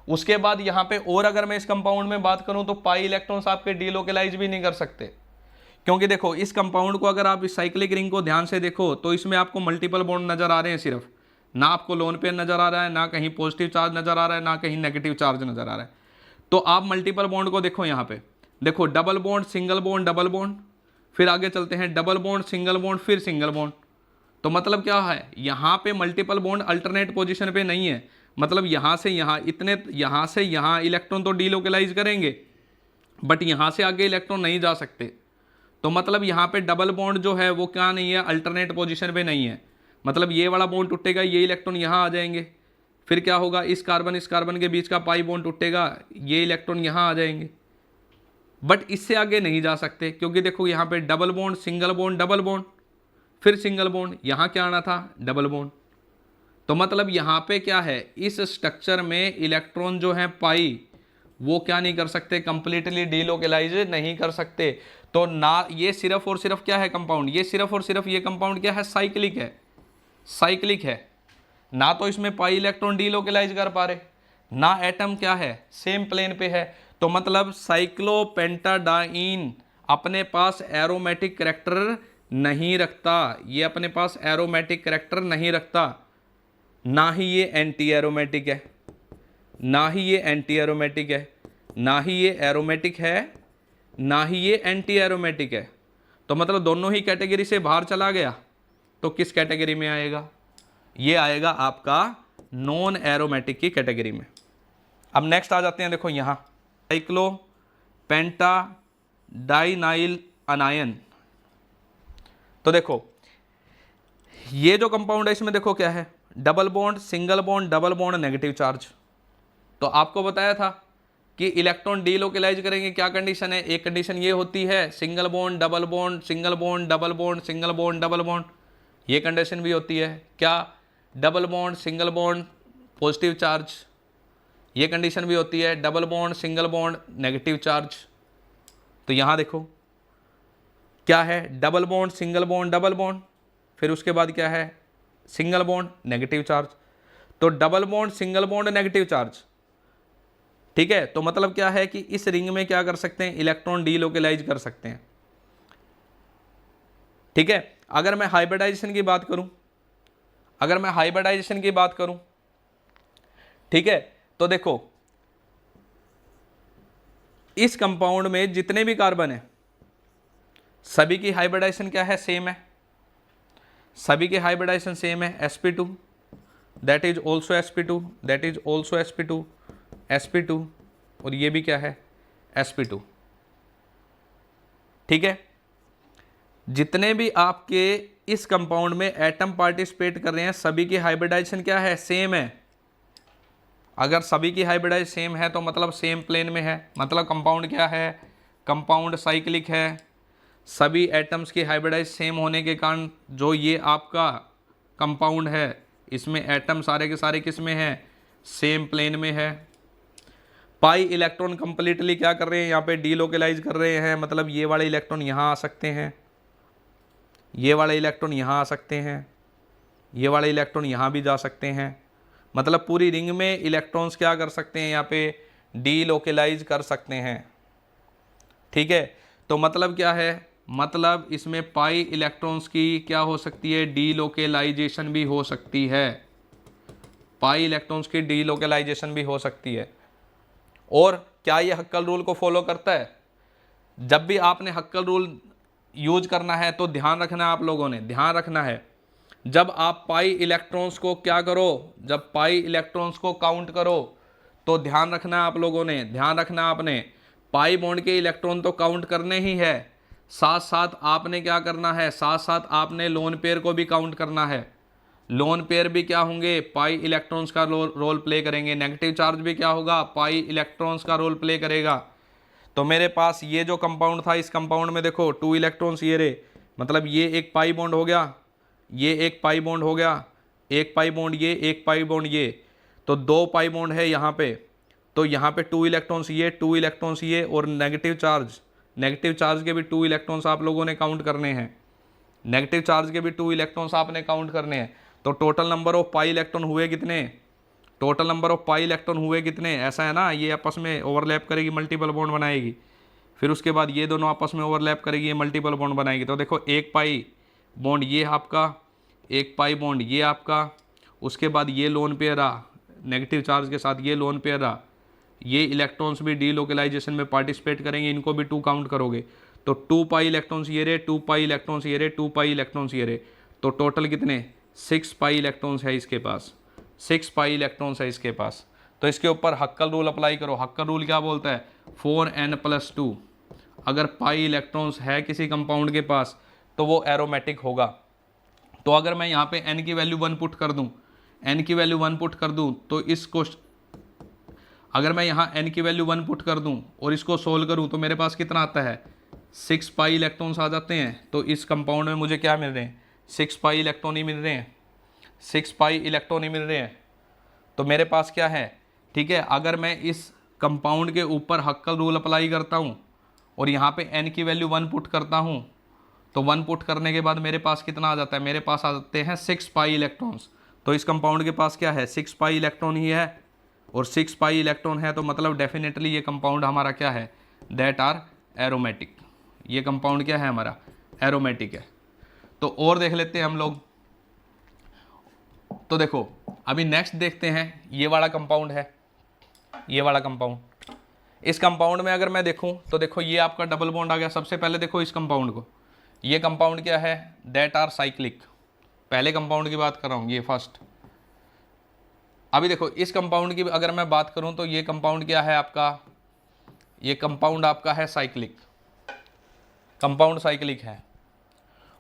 S1: उसके बाद यहाँ पे और अगर मैं इस कंपाउंड में बात करूँ तो पाई इलेक्ट्रॉन्स आपके डीलोकलाइज भी नहीं कर सकते, क्योंकि देखो इस कंपाउंड को अगर आप इस साइक्लिक रिंग को ध्यान से देखो तो इसमें आपको मल्टीपल बॉन्ड नजर आ रहे हैं सिर्फ, ना आपको लोन पेयर नजर आ रहा है, ना कहीं पॉजिटिव चार्ज नजर आ रहा है, ना कहीं नेगेटिव चार्ज नजर आ रहा है। तो आप मल्टीपल बॉन्ड को देखो, यहाँ पे देखो double bond, single bond, double bond, फिर आगे चलते हैं डबल बॉन्ड, सिंगल बॉन्ड, फिर सिंगल बॉन्ड। तो मतलब क्या है, यहाँ पे मल्टीपल बॉन्ड अल्टरनेट पोजीशन पे नहीं है, मतलब यहाँ से यहाँ इतने, यहाँ से यहाँ इलेक्ट्रॉन तो डीलोकलाइज करेंगे, बट यहाँ से आगे इलेक्ट्रॉन नहीं जा सकते। तो मतलब यहाँ पे डबल बॉन्ड जो है वो क्या नहीं है, अल्टरनेट पोजीशन पे नहीं है। मतलब ये वाला बॉन्ड टूटेगा, ये इलेक्ट्रॉन यहाँ आ जाएंगे, फिर क्या होगा, इस कार्बन के बीच का पाई बॉन्ड टूटेगा, ये इलेक्ट्रॉन यहाँ आ जाएंगे, बट इससे आगे नहीं जा सकते, क्योंकि देखो यहाँ पे double bond, single bond, double bond, फिर सिंगल बॉन्ड, यहाँ क्या आना था, डबल बॉन्ड। तो मतलब यहाँ पे क्या है, इस स्ट्रक्चर में इलेक्ट्रॉन जो है पाई वो क्या नहीं कर सकते, कंप्लीटली डीलोकलाइज नहीं कर सकते। तो ना ये सिर्फ और सिर्फ क्या है कंपाउंड, ये सिर्फ और सिर्फ ये कंपाउंड क्या है, साइक्लिक है, साइक्लिक है। ना तो इसमें पाई इलेक्ट्रॉन डीलोकलाइज कर पा रहे, ना एटम क्या है, सेम प्लेन पे है। तो मतलब साइक्लोपेंटाडाइन अपने पास एरोमेटिक कैरेक्टर नहीं रखता, ये अपने पास एरोमेटिक कैरेक्टर नहीं रखता, ना ही ये एंटी एरोमेटिक है, ना ही ये एंटी एरोमेटिक है, ना ही ये एरोमेटिक है, ना ही ये एंटी एरोमेटिक है। तो मतलब दोनों ही कैटेगरी से बाहर चला गया, तो किस कैटेगरी में आएगा, ये आएगा आपका नॉन एरोमेटिक की कैटेगरी में। अब नेक्स्ट आ जाते हैं, देखो यहाँ साइक्लोपेंटाडाइनाइल अनायन। तो देखो ये जो कंपाउंड है इसमें देखो क्या है, double bond, single bond, double bond, negative charge. तो आपको बताया था कि इलेक्ट्रॉन डीलोकलाइज करेंगे, क्या कंडीशन है, एक कंडीशन ये होती है single bond, double bond, single bond, double bond, single bond, double bond, ये कंडीशन भी होती है क्या, double bond, single bond, positive charge, ये कंडीशन भी होती है double bond, single bond, negative charge. तो यहाँ देखो क्या है, double bond, single bond, double bond, फिर उसके बाद क्या है, सिंगल बॉन्ड, नेगेटिव चार्ज। तो double bond, single bond, negative charge, ठीक है। तो मतलब क्या है कि इस रिंग में क्या कर सकते हैं, इलेक्ट्रॉन डीलोकलाइज कर सकते हैं। ठीक है, अगर मैं हाइब्रिडाइजेशन की बात करूं, अगर मैं हाइब्रिडाइजेशन की बात करूं, ठीक है, तो देखो इस कंपाउंड में जितने भी कार्बन है सभी की हाइब्रिडाइजेशन क्या है, सेम है, सभी की हाइब्रिडाइजेशन सेम है, sp2 that is also sp2, that is also sp2, sp2, और ये भी क्या है, sp2। ठीक है, जितने भी आपके इस कंपाउंड में एटम पार्टिसिपेट कर रहे हैं सभी की हाइब्रिडाइजेशन क्या है, सेम है। अगर सभी की हाइब्रिडाइज सेम है तो मतलब सेम प्लेन में है, मतलब कंपाउंड क्या है, कंपाउंड साइक्लिक है। सभी एटम्स की हाइब्रिडाइज सेम होने के कारण जो ये आपका कंपाउंड है इसमें एटम सारे के सारे किस में है, सेम प्लेन में है। पाई इलेक्ट्रॉन कंप्लीटली क्या कर रहे हैं, यहाँ पे डीलोकलाइज कर रहे हैं, मतलब ये वाले इलेक्ट्रॉन यहाँ आ सकते हैं, ये वाले इलेक्ट्रॉन यहाँ आ सकते हैं, ये वाले इलेक्ट्रॉन यहाँ भी जा सकते हैं। मतलब पूरी रिंग में इलेक्ट्रॉन्स क्या कर सकते हैं, यहाँ पे डीलोकेलाइज कर सकते हैं। ठीक है, तो मतलब क्या है, मतलब इसमें पाई इलेक्ट्रॉन्स की क्या हो सकती है, डीलोकेलाइजेशन भी हो सकती है, पाई इलेक्ट्रॉन्स की डीलोकेलाइजेशन भी हो सकती है। और क्या ये हक्कल रूल को फॉलो करता है? जब भी आपने हक्कल रूल यूज करना है तो ध्यान रखना है, आप लोगों ने ध्यान रखना है, जब आप पाई इलेक्ट्रॉन्स को क्या करो, जब पाई इलेक्ट्रॉन्स को काउंट करो तो ध्यान रखना है आप लोगों ने, ध्यान रखना आपने, पाई बॉन्ड के इलेक्ट्रॉन तो काउंट करने ही है, साथ साथ आपने क्या करना है, साथ साथ आपने लोन पेयर को भी काउंट करना है। लोन पेयर भी क्या होंगे, पाई इलेक्ट्रॉन्स का रोल प्ले करेंगे। नेगेटिव चार्ज भी क्या होगा, पाई इलेक्ट्रॉन्स का रोल प्ले करेगा। तो मेरे पास ये जो कंपाउंड था, इस कंपाउंड में देखो 2 इलेक्ट्रॉन्स ये रहे, मतलब ये एक पाई बॉन्ड हो गया, ये एक पाई बॉन्ड हो गया, एक पाई बॉन्ड ये, एक पाई बॉन्ड ये, तो 2 पाई बॉन्ड है यहाँ पे। तो यहाँ पे 2 इलेक्ट्रॉन्स ये, 2 इलेक्ट्रॉन्स ये, और नेगेटिव चार्ज के भी 2 इलेक्ट्रॉन्स आप लोगों ने काउंट करने हैं, नेगेटिव चार्ज के भी 2 इलेक्ट्रॉन्स आपने काउंट करने हैं। तो total number of pi electron हुए कितने, total number of pi electron हुए कितने, ऐसा है ना, ये आपस में ओवरलैप करेगी, मल्टीपल बॉन्ड बनाएगी, फिर उसके बाद ये दोनों आपस में ओवरलैप करेगी, ये मल्टीपल बॉन्ड बनाएगी। तो देखो एक पाई बॉन्ड ये आपका, एक पाई बॉन्ड ये आपका, उसके बाद ये लोन पेयर रहा नेगेटिव चार्ज के साथ, ये लोन पेयर रहा, ये इलेक्ट्रॉन्स भी डीलोकेलाइजेशन में पार्टिसिपेट करेंगे, इनको भी 2 काउंट करोगे तो 2 पाई इलेक्ट्रॉन्स ये रहे, 2 पाई इलेक्ट्रॉन्स ये रहे, 2 पाई इलेक्ट्रॉन्स ये रहे, तो टोटल कितने, 6 पाई इलेक्ट्रॉन्स है इसके पास, 6 पाई इलेक्ट्रॉन्स है इसके पास। तो इसके ऊपर हक्कल रूल अप्लाई करो। हक्कल रूल क्या बोलता है, 4n+2, अगर पाई इलेक्ट्रॉन्स है किसी कंपाउंड के पास तो वो एरोमेटिक होगा। तो अगर मैं यहाँ पे n की वैल्यू 1 पुट कर दूँ, n की वैल्यू 1 पुट कर दूँ, तो इसको अगर मैं यहाँ n की वैल्यू 1 पुट कर दूँ और इसको सोल्व करूँ तो मेरे पास कितना आता है, 6 पाई इलेक्ट्रॉन्स आ जाते हैं। तो इस कंपाउंड में मुझे क्या मिल रहे हैं, 6 पाई इलेक्ट्रॉन ही मिल रहे हैं, 6 पाई इलेक्ट्रॉन ही मिल रहे हैं। तो मेरे पास क्या है, ठीक है, अगर मैं इस कंपाउंड के ऊपर हक्कल रूल अप्लाई करता हूँ और यहाँ पे n की वैल्यू 1 पुट करता हूँ, तो 1 पुट करने के बाद मेरे पास कितना आ जाता है, मेरे पास आ जाते हैं 6 पाई इलेक्ट्रॉन्स। तो इस कंपाउंड के पास क्या है, 6 पाई इलेक्ट्रॉन ही है, और 6 पाई इलेक्ट्रॉन है, तो मतलब डेफिनेटली ये कंपाउंड हमारा क्या है, दैट आर एरोमेटिक। ये कंपाउंड क्या है हमारा, एरोमेटिक है। तो और देख लेते हैं हम लोग। तो देखो अभी नेक्स्ट देखते हैं, ये वाला कंपाउंड है, ये वाला कंपाउंड। इस कंपाउंड में अगर मैं देखूं तो देखो ये आपका डबल बॉन्ड आ गया। सबसे पहले देखो इस कंपाउंड को, ये कंपाउंड क्या है, दैट आर साइक्लिक। पहले कंपाउंड की बात कर रहा हूँ, ये फर्स्ट। अभी देखो इस कंपाउंड की अगर मैं बात करूं तो ये कंपाउंड क्या है आपका, ये कंपाउंड आपका है साइक्लिक, कंपाउंड साइक्लिक है।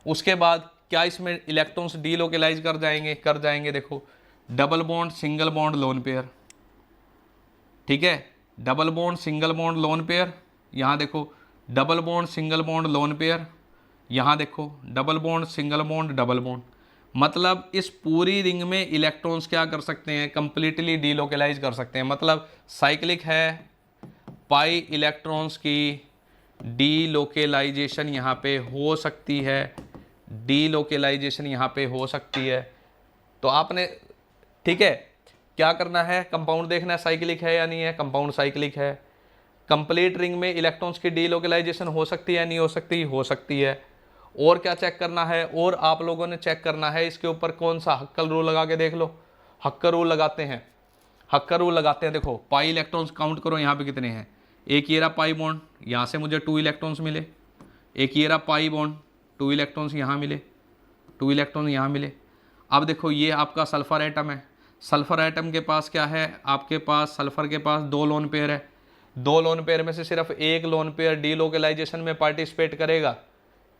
S1: उसके बाद क्या इसमें इलेक्ट्रॉन्स डीलोकेलाइज कर जाएंगे, देखो double bond single bond lone pair, ठीक है, double bond single bond lone pair, यहाँ देखो double bond single bond lone pair, यहाँ देखो double bond single bond double bond. मतलब इस पूरी रिंग में इलेक्ट्रॉन्स क्या कर सकते हैं, कंप्लीटली डीलोकेलाइज कर सकते हैं। मतलब साइक्लिक है, पाई इलेक्ट्रॉन्स की डीलोकेलाइजेशन यहाँ पे हो सकती है, डीलोकेलाइजेशन यहाँ पे हो सकती है। तो आपने, ठीक है, क्या करना है, कंपाउंड देखना है साइक्लिक है या नहीं है। कंपाउंड साइक्लिक है, कंप्लीट रिंग में इलेक्ट्रॉन्स की डीलोकेलाइजेशन हो सकती है, नहीं हो सकती, हो सकती है। और क्या चेक करना है, और आप लोगों ने चेक करना है इसके ऊपर कौन सा हक्कल रूल लगा के देख लो। हक्कल रूल लगाते हैं, हक्कल रूल लगाते हैं। देखो पाई इलेक्ट्रॉन्स काउंट करो यहाँ पे कितने हैं, एक ये रहा पाई बॉन्ड, यहाँ से मुझे 2 इलेक्ट्रॉन्स मिले, एक ये रहा पाई बॉन्ड, 2 इलेक्ट्रॉन्स यहाँ मिले, 2 इलेक्ट्रॉन यहाँ मिले। अब देखो ये आपका सल्फर एटम है, सल्फर एटम के पास क्या है, आपके पास सल्फर के पास 2 लोन पेयर है। 2 लोन पेयर में से सिर्फ एक लोन पेयर डीलोकेलाइजेशन में पार्टिसिपेट करेगा,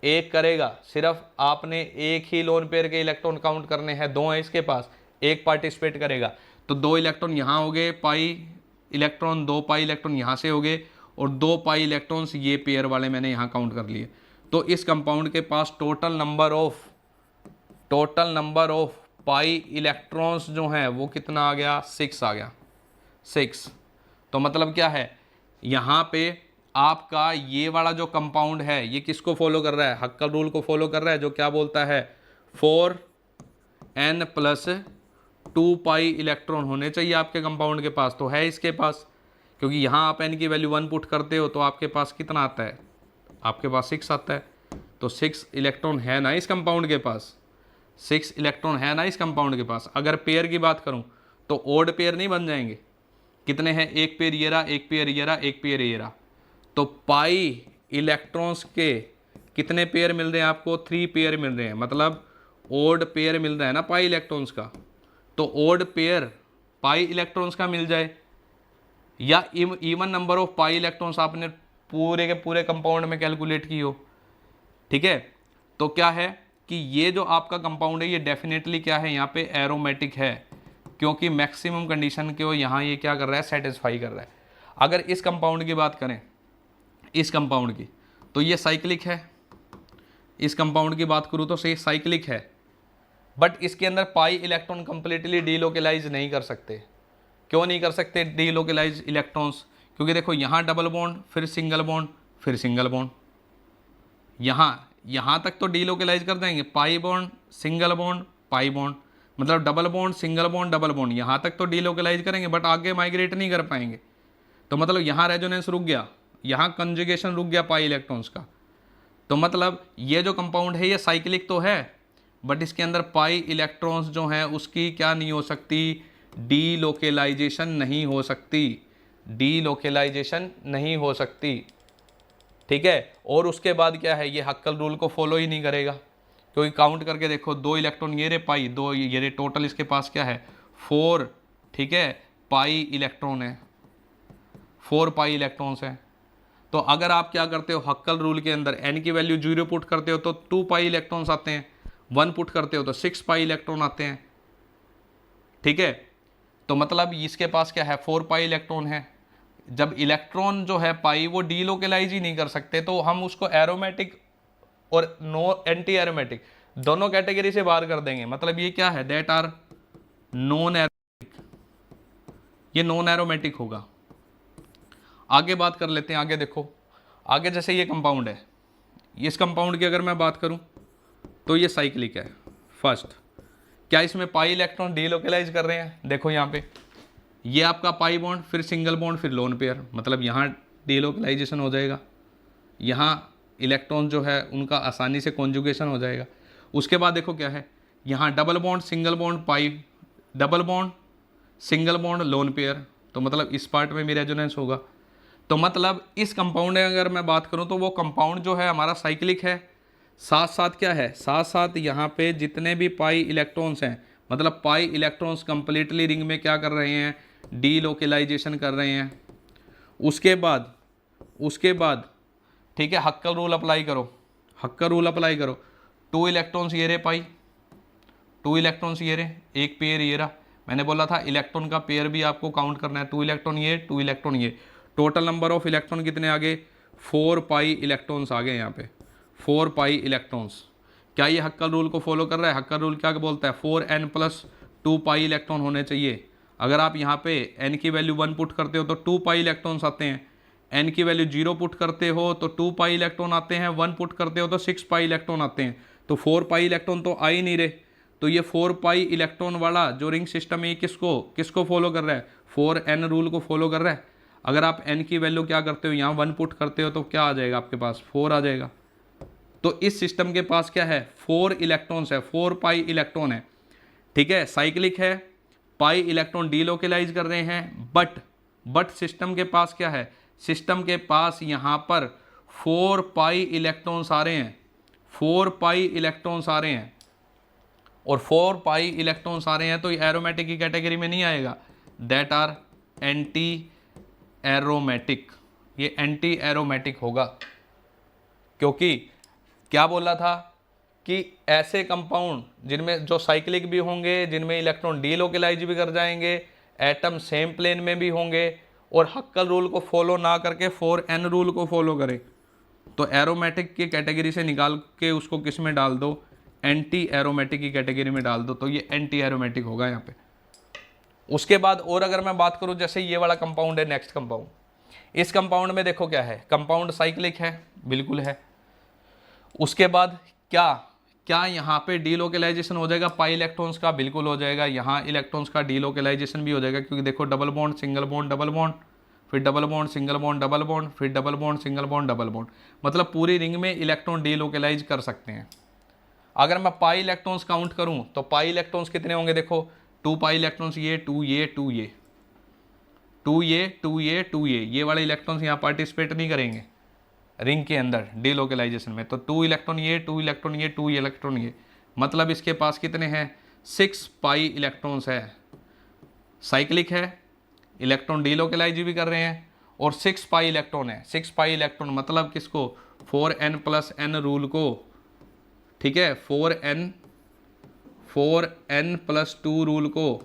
S1: एक करेगा। सिर्फ आपने एक ही लोन पेयर के इलेक्ट्रॉन काउंट करने हैं, 2 हैं इसके पास, एक पार्टिसिपेट करेगा। तो 2 इलेक्ट्रॉन यहाँ हो गए पाई इलेक्ट्रॉन, 2 पाई इलेक्ट्रॉन यहाँ से हो गए, और 2 पाई इलेक्ट्रॉन्स ये पेयर वाले मैंने यहाँ काउंट कर लिए। तो इस कंपाउंड के पास total number of pi electrons जो हैं वो कितना आ गया, 6 आ गया, 6। तो मतलब क्या है, यहाँ पे आपका ये वाला जो कंपाउंड है ये किसको फॉलो कर रहा है, हक्कल रूल को फॉलो कर रहा है, जो क्या बोलता है 4n+2 2 पाई इलेक्ट्रॉन होने चाहिए आपके कंपाउंड के पास, तो है इसके पास, क्योंकि यहाँ आप n की वैल्यू 1 पुट करते हो तो आपके पास कितना आता है, आपके पास 6 आता है। तो 6 इलेक्ट्रॉन है ना इस कंपाउंड के पास, 6 इलेक्ट्रॉन है ना इस कंपाउंड के पास। अगर पेयर की बात करूँ तो ओड पेयर नहीं बन जाएंगे, कितने हैं, एक पेयर ये रहा, एक पेयर ये रहा, एक पेयर ये रहा, तो पाई इलेक्ट्रॉन्स के कितने पेयर मिल रहे हैं आपको, 3 पेयर मिल रहे हैं, मतलब ओड पेयर मिल रहा है ना पाई इलेक्ट्रॉन्स का। तो ओड पेयर पाई इलेक्ट्रॉन्स का मिल जाए, या even number of pi electrons आपने पूरे के पूरे कंपाउंड में कैलकुलेट की हो, ठीक है। तो क्या है कि ये जो आपका कंपाउंड है ये डेफिनेटली क्या है, यहाँ पे एरोमेटिक है, क्योंकि मैक्सिमम कंडीशन को यहाँ ये क्या कर रहा है, सेटिस्फाई कर रहा है। अगर इस कंपाउंड की बात करें, इस कंपाउंड की, तो ये साइक्लिक है। इस कंपाउंड की बात करूँ तो सही साइक्लिक है, बट इसके अंदर पाई इलेक्ट्रॉन कंप्लीटली डीलोकेलाइज नहीं कर सकते। क्यों नहीं कर सकते डीलोकेलाइज इलेक्ट्रॉन्स, क्योंकि देखो यहाँ डबल बॉन्ड, फिर सिंगल बॉन्ड, फिर सिंगल बॉन्ड, यहाँ तक तो डीलोकेलाइज कर देंगे, pi bond, single bond, pi bond, मतलब double bond, single bond, double bond, यहाँ तक तो डीलोकेलाइज करेंगे, बट आगे माइग्रेट नहीं कर पाएंगे। तो मतलब यहाँ रेजोनेंस रुक गया, यहाँ कंजुगेशन रुक गया पाई इलेक्ट्रॉन्स का। तो मतलब ये जो कंपाउंड है ये साइक्लिक तो है, बट इसके अंदर पाई इलेक्ट्रॉन्स जो हैं उसकी क्या नहीं हो सकती, डीलोकेलाइजेशन नहीं हो सकती, डीलोकेलाइजेशन नहीं हो सकती, ठीक है। और उसके बाद क्या है, ये हक्कल रूल को फॉलो ही नहीं करेगा, क्योंकि काउंट करके देखो 2 इलेक्ट्रॉन ये रे पाई, 2 ये रे, टोटल इसके पास क्या है 4, ठीक है, पाई इलेक्ट्रॉन है, 4 पाई इलेक्ट्रॉन्स हैं। तो अगर आप क्या करते हो हक्कल रूल के अंदर n की वैल्यू 0 पुट करते हो तो 2 पाई इलेक्ट्रॉन्स आते हैं, 1 पुट करते हो तो 6 पाई इलेक्ट्रॉन आते हैं, ठीक है। तो मतलब इसके पास क्या है 4 पाई इलेक्ट्रॉन है। जब इलेक्ट्रॉन जो है पाई वो डीलोकेलाइज ही नहीं कर सकते तो हम उसको एरोमेटिक और नो एंटी एरोमेटिक दोनों कैटेगरी से बाहर कर देंगे। मतलब ये क्या है, दैट आर नॉन एरोमेटिक, ये नॉन एरोमेटिक होगा। आगे बात कर लेते हैं, आगे देखो, आगे जैसे ये कंपाउंड है, इस कंपाउंड की अगर मैं बात करूं तो ये साइक्लिक है। फर्स्ट, क्या इसमें पाई इलेक्ट्रॉन डीलोकेलाइज कर रहे हैं, देखो यहाँ पे ये आपका पाई बॉन्ड, फिर सिंगल बॉन्ड, फिर लोन पेयर, मतलब यहाँ डीलोकेलाइजेशन हो जाएगा, यहाँ इलेक्ट्रॉन जो है उनका आसानी से कॉन्जुगेशन हो जाएगा। उसके बाद देखो क्या है, यहाँ double bond, single bond, pi, double bond, single bond, lone pair, तो मतलब इस पार्ट में भी रेजोनेंस होगा। तो मतलब इस कंपाउंड में अगर मैं बात करूं तो वो कंपाउंड जो है हमारा साइक्लिक है, साथ साथ क्या है, साथ साथ यहाँ पे जितने भी पाई इलेक्ट्रॉन्स हैं, मतलब पाई इलेक्ट्रॉन्स कंप्लीटली रिंग में क्या कर रहे हैं, डीलोकेलाइजेशन कर रहे हैं। उसके बाद ठीक है, हक्कल रूल अप्लाई करो, हक्कल रूल अप्लाई करो, 2 इलेक्ट्रॉन्स ये रहे पाई, 2 इलेक्ट्रॉन्स ये रहे, एक पेयर ये रहा। मैंने बोला था इलेक्ट्रॉन का पेयर भी आपको काउंट करना है, 2 इलेक्ट्रॉन ये, 2 इलेक्ट्रॉन ये, टोटल नंबर ऑफ इलेक्ट्रॉन कितने आ गए, 4 पाई इलेक्ट्रॉन्स आ गए यहाँ पे, 4 पाई इलेक्ट्रॉन्स। क्या ये हक्कल रूल को फॉलो कर रहा है? हक्कल रूल क्या बोलता है, 4n+2 पाई इलेक्ट्रॉन होने चाहिए। अगर आप यहाँ पे n की वैल्यू 1 पुट करते हो तो 2 पाई इलेक्ट्रॉन्स आते हैं, n की वैल्यू 0 पुट करते हो तो 2 पाई इलेक्ट्रॉन आते हैं, 1 पुट करते हो तो 6 पाई इलेक्ट्रॉन आते हैं। तो 4 पाई इलेक्ट्रॉन तो आ ही नहीं रहे। तो ये 4 पाई इलेक्ट्रॉन वाला जो रिंग सिस्टम है किसको फॉलो कर रहा है, 4n रूल को फॉलो कर रहा है। अगर आप n की वैल्यू क्या करते हो, यहाँ 1 पुट करते हो तो क्या आ जाएगा आपके पास, 4 आ जाएगा। तो इस सिस्टम के पास क्या है, 4 इलेक्ट्रॉन्स है, 4 पाई इलेक्ट्रॉन है, ठीक है, साइक्लिक है, पाई इलेक्ट्रॉन डीलोकेलाइज कर रहे हैं, बट सिस्टम के पास क्या है, सिस्टम के पास यहाँ पर 4 पाई इलेक्ट्रॉन्स आ रहे हैं, 4 पाई इलेक्ट्रॉन्स आ रहे हैं, और 4 पाई इलेक्ट्रॉन्स आ रहे हैं तो ये एरोमेटिक की कैटेगरी में नहीं आएगा, दैट आर एंटी एरोमेटिक, ये एंटी एरोमेटिक होगा। क्योंकि क्या बोला था कि ऐसे कंपाउंड जिनमें जो साइक्लिक भी होंगे, जिनमें इलेक्ट्रॉन डीलोकेलाइज भी कर जाएंगे, एटम सेम प्लेन में भी होंगे, और हक्कल रूल को फॉलो ना करके 4n रूल को फॉलो करें, तो एरोमेटिक की कैटेगरी से निकाल के उसको किस में डाल दो, एंटी एरोमेटिक की कैटेगरी में डाल दो, तो ये एंटी एरोमेटिक होगा यहाँ पे। उसके बाद और अगर मैं बात करूँ, जैसे ये वाला कंपाउंड है, नेक्स्ट कंपाउंड, इस कंपाउंड में देखो क्या है, कंपाउंड साइक्लिक है, बिल्कुल है। उसके बाद क्या क्या यहाँ पे डीलोकेलाइजेशन हो जाएगा पाई इलेक्ट्रॉन्स का? बिल्कुल हो जाएगा। यहाँ इलेक्ट्रॉन्स का डीलोकेलाइजेशन भी हो जाएगा, क्योंकि देखो double bond single bond double bond, फिर double bond single bond double bond, फिर double bond single bond double bond, मतलब पूरी रिंग में इलेक्ट्रॉन डीलोकेलाइज कर सकते हैं। अगर मैं पाई इलेक्ट्रॉन्स काउंट करूँ तो पाई इलेक्ट्रॉन्स कितने होंगे? देखो 2 पाई इलेक्ट्रॉन्स, ये 2 ये 2 ये 2 ये 2 ये 2 ये वाले इलेक्ट्रॉन्स यहाँ पार्टिसिपेट नहीं करेंगे रिंग के अंदर डीलोकेलाइजेशन में। तो 2 इलेक्ट्रॉन ये 2 इलेक्ट्रॉन ये 2 इलेक्ट्रॉन ये, मतलब इसके पास कितने हैं? 6 पाई इलेक्ट्रॉन्स है। साइक्लिक है, इलेक्ट्रॉन डीलोकेलाइज भी कर रहे हैं, और 6 पाई इलेक्ट्रॉन है। 6 पाई इलेक्ट्रॉन मतलब किसको? 4n+n रूल को, ठीक है, 4n+2 रूल को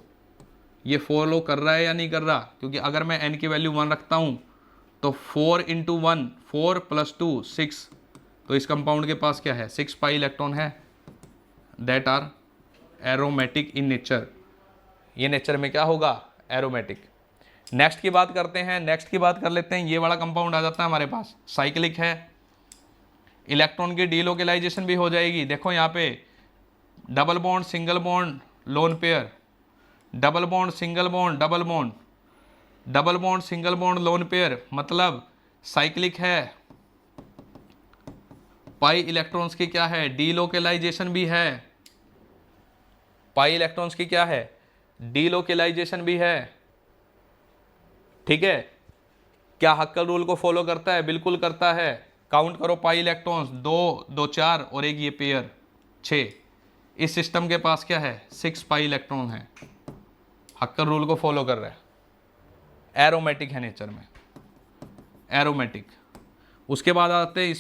S1: ये फॉलो कर रहा है या नहीं कर रहा? क्योंकि अगर मैं n की वैल्यू 1 रखता हूँ तो 4 × 1 4 + 2 6, तो इस कंपाउंड के पास क्या है? 6 पाई इलेक्ट्रॉन है, that are aromatic in nature. ये नेचर में क्या होगा? एरोमेटिक। नेक्स्ट की बात करते हैं, नेक्स्ट की बात कर लेते हैं। ये वाला कंपाउंड आ जाता है हमारे पास, साइक्लिक है, इलेक्ट्रॉन की डीलोकेलाइजेशन भी हो जाएगी। देखो यहाँ पे double bond single bond lone pair, double bond single bond double bond, double bond single bond lone pair, मतलब साइक्लिक है। पाई इलेक्ट्रॉन्स की क्या है? डीलोकेलाइजेशन भी है। पाई इलेक्ट्रॉन्स की क्या है? डीलोकेलाइजेशन भी है, ठीक है। क्या हक्कल रूल को फॉलो करता है? बिल्कुल करता है। काउंट करो पाई इलेक्ट्रॉन्स, 2 2 4 और एक ये पेयर 6। इस सिस्टम के पास क्या है? 6 पाई इलेक्ट्रॉन है, हक्कल रूल को फॉलो कर रहा है, एरोमेटिक है नेचर में, एरोमेटिक। उसके बाद आते हैं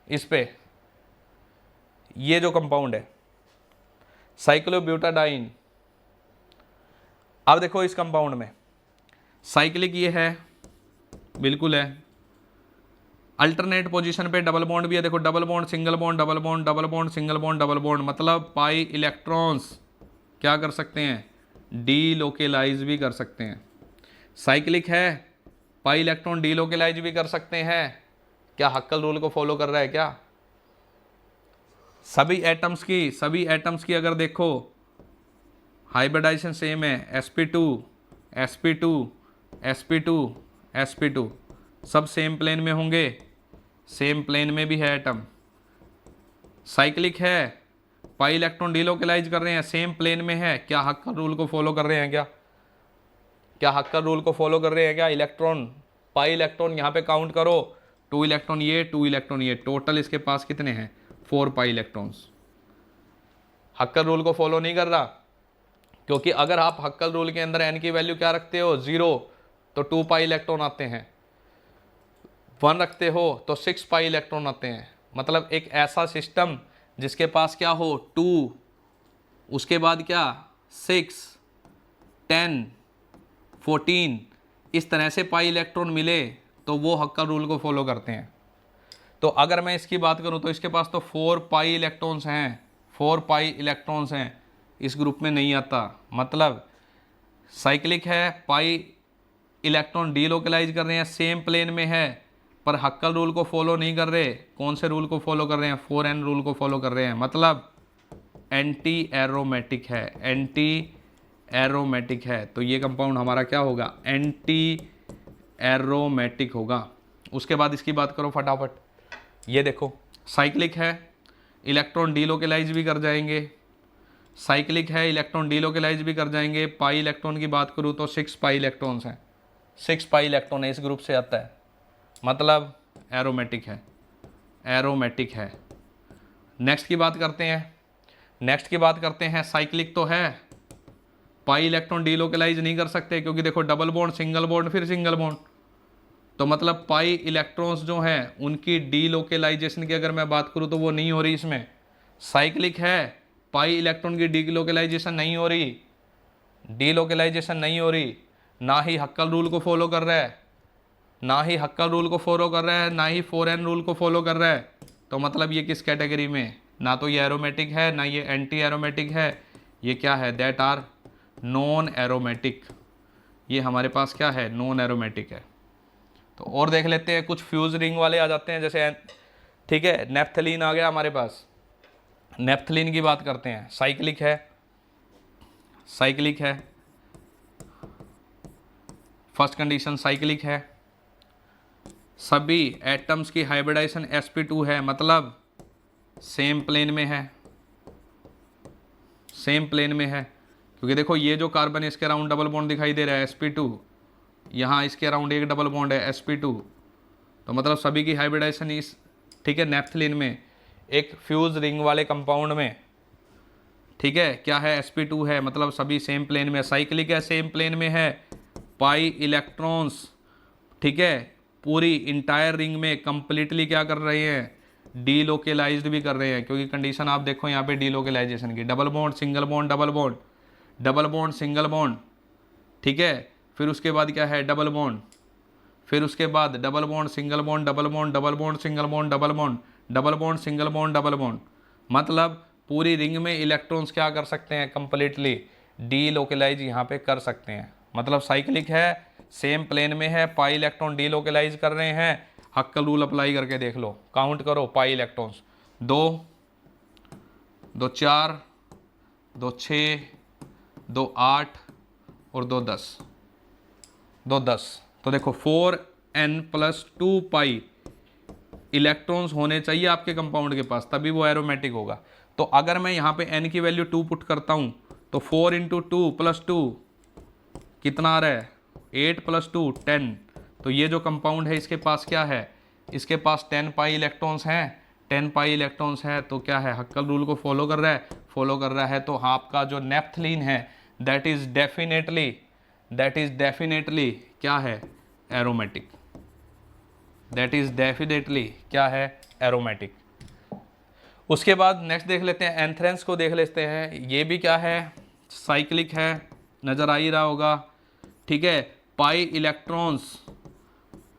S1: इस पे ये जो कंपाउंड है साइक्लोब्यूटाडाइन। अब देखो इस कंपाउंड में साइक्लिक ये है, बिल्कुल है। अल्टरनेट पोजीशन पे डबल बॉन्ड भी है, देखो double bond single bond double bond double bond single bond double bond, मतलब पाई इलेक्ट्रॉन्स क्या कर सकते हैं? डीलोकेलाइज भी कर सकते हैं। साइक्लिक है, पाई इलेक्ट्रॉन डीलोकेलाइज भी कर सकते हैं। क्या हक्कल रूल को फॉलो कर रहा है? क्या सभी एटम्स की अगर देखो हाइब्रिडाइजेशन सेम है, sp2 sp2 sp2 sp2 सब सेम प्लेन में होंगे, सेम प्लेन में भी है एटम। साइक्लिक है, पाई इलेक्ट्रॉन डीलोकेलाइज कर रहे हैं, सेम प्लेन में है। क्या हक्कल रूल को फॉलो कर रहे हैं? क्या हक्कल रूल को फॉलो कर रहे हैं? क्या इलेक्ट्रॉन, पाई इलेक्ट्रॉन यहाँ पे काउंट करो, 2 इलेक्ट्रॉन ये 2 इलेक्ट्रॉन ये, टोटल इसके पास कितने हैं? 4 पाई इलेक्ट्रॉन्स। हक्कल रूल को फॉलो नहीं कर रहा, क्योंकि अगर आप हक्कल रूल के अंदर n की वैल्यू क्या रखते हो? 0, तो 2 पाई इलेक्ट्रॉन आते हैं। 1 रखते हो तो 6 पाई इलेक्ट्रॉन आते हैं। मतलब एक ऐसा सिस्टम जिसके पास क्या हो? 2, उसके बाद क्या? 6, 10, 14, इस तरह से पाई इलेक्ट्रॉन मिले तो वो हक्कल रूल को फॉलो करते हैं। तो अगर मैं इसकी बात करूं तो इसके पास तो 4 पाई इलेक्ट्रॉन्स हैं, 4 पाई इलेक्ट्रॉन्स हैं, इस ग्रुप में नहीं आता। मतलब साइक्लिक है, पाई इलेक्ट्रॉन डीलोकेलाइज कर रहे हैं, सेम प्लेन में है, पर हक्कल रूल को फॉलो नहीं कर रहे। कौन से रूल को फॉलो कर रहे हैं? 4n रूल को फॉलो कर रहे हैं, मतलब एंटी एरोमेटिक है, एंटी एरोमेटिक है। तो ये कंपाउंड हमारा क्या होगा? एंटी एरोमेटिक होगा। उसके बाद इसकी बात करो फटाफट। ये देखो साइक्लिक है, इलेक्ट्रॉन डीलोकेलाइज भी कर जाएंगे, साइक्लिक है, इलेक्ट्रॉन डीलोकेलाइज भी कर जाएंगे। पाई इलेक्ट्रॉन की बात करूँ तो 6 पाई इलेक्ट्रॉन्स हैं, 6 पाई इलेक्ट्रॉन है, इस ग्रुप से आता है, मतलब एरोमेटिक है, एरोमेटिक है। नेक्स्ट की बात करते हैं, नेक्स्ट की बात करते हैं। साइक्लिक तो है, पाई इलेक्ट्रॉन डीलोकेलाइज नहीं कर सकते, क्योंकि देखो डबल बॉन्ड सिंगल बॉन्ड फिर सिंगल बॉन्ड, तो मतलब पाई इलेक्ट्रॉन्स जो हैं उनकी डीलोकेलाइजेशन की अगर मैं बात करूँ तो वो नहीं हो रही इसमें। साइक्लिक है, पाई इलेक्ट्रॉन की डीलोकेलाइजेशन नहीं हो रही, डीलोकेलाइजेशन नहीं हो रही, ना ही हक्कल रूल को फॉलो कर रहा है, ना ही हक्कल रूल को फॉलो कर रहा है, ना ही 4n रूल को फॉलो कर रहा है। तो मतलब ये किस कैटेगरी में? ना तो ये एरोमेटिक है, ना ये एंटी एरोमेटिक है, ये क्या है? That are non aromatic. ये हमारे पास क्या है? नॉन एरोमेटिक है। तो और देख लेते हैं, कुछ फ्यूज रिंग वाले आ जाते हैं, जैसे ठीक है, नेफ्थलीन आ गया हमारे पास, नेप्थलीन की बात करते हैं, साइक्लिक है, साइक्लिक है, फर्स्ट कंडीशन साइक्लिक है, सभी एटम्स की हाइब्रिडाइजेशन sp2 है, मतलब सेम प्लेन में है, सेम प्लेन में है, क्योंकि देखो ये जो कार्बन है इसके अराउंड डबल बॉन्ड दिखाई दे रहा है sp2, यहाँ इसके अराउंड एक डबल बॉन्ड है sp2, तो मतलब सभी की हाइब्रिडाइजेशन इस, ठीक है, नेप्थलीन में एक फ्यूज रिंग वाले कंपाउंड में, ठीक है, क्या है, sp2 है, मतलब सभी सेम प्लेन में, साइक्लिक है, सेम प्लेन में है, पाई इलेक्ट्रॉन्स, ठीक है, पूरी इंटायर रिंग में कंप्लीटली क्या कर रहे हैं, डीलोकेलाइज्ड भी कर रहे हैं, क्योंकि कंडीशन आप देखो यहाँ पे डीलोकेलाइजेशन की, double bond single bond double bond, double bond single bond, ठीक है, फिर उसके बाद क्या है, डबल बॉन्ड, फिर उसके बाद double bond single bond double bond, double bond single bond double bond, double bond single bond double bond, मतलब पूरी रिंग में इलेक्ट्रॉन्स क्या कर सकते हैं, कंप्लीटली डीलोकेलाइज यहाँ पे कर सकते हैं, मतलब साइक्लिक है, सेम प्लेन में है, पाई इलेक्ट्रॉन डीलोकेलाइज कर रहे हैं, हक्कल रूल अप्लाई करके देख लो, काउंट करो पाई इलेक्ट्रॉन्स, 2 2 4 2 6 2 8 और 2 10, 2 10, तो देखो 4n+2 पाई इलेक्ट्रॉन्स होने चाहिए आपके कंपाउंड के पास, तभी वो एरोमेटिक होगा। तो अगर मैं यहाँ पे n की वैल्यू 2 पुट करता हूँ तो 4 × 2 + 2 कितना आ रहा है, 8 + 2 10, तो ये जो कंपाउंड है इसके पास क्या है, इसके पास 10 पाई इलेक्ट्रॉन्स हैं, 10 पाई इलेक्ट्रॉन्स है, तो क्या है, हक्कल रूल को फॉलो कर रहा है, तो आपका जो नेप्थलीन है दैट इज डेफिनेटली क्या है, एरोमेटिक, दैट इज डेफिनेटली क्या है, एरोमेटिक। उसके बाद नेक्स्ट देख लेते हैं, एंथ्रेंस को देख लेते हैं, ये भी क्या है, साइक्लिक है, नजर आ ही रहा होगा, ठीक है, पाई इलेक्ट्रॉन्स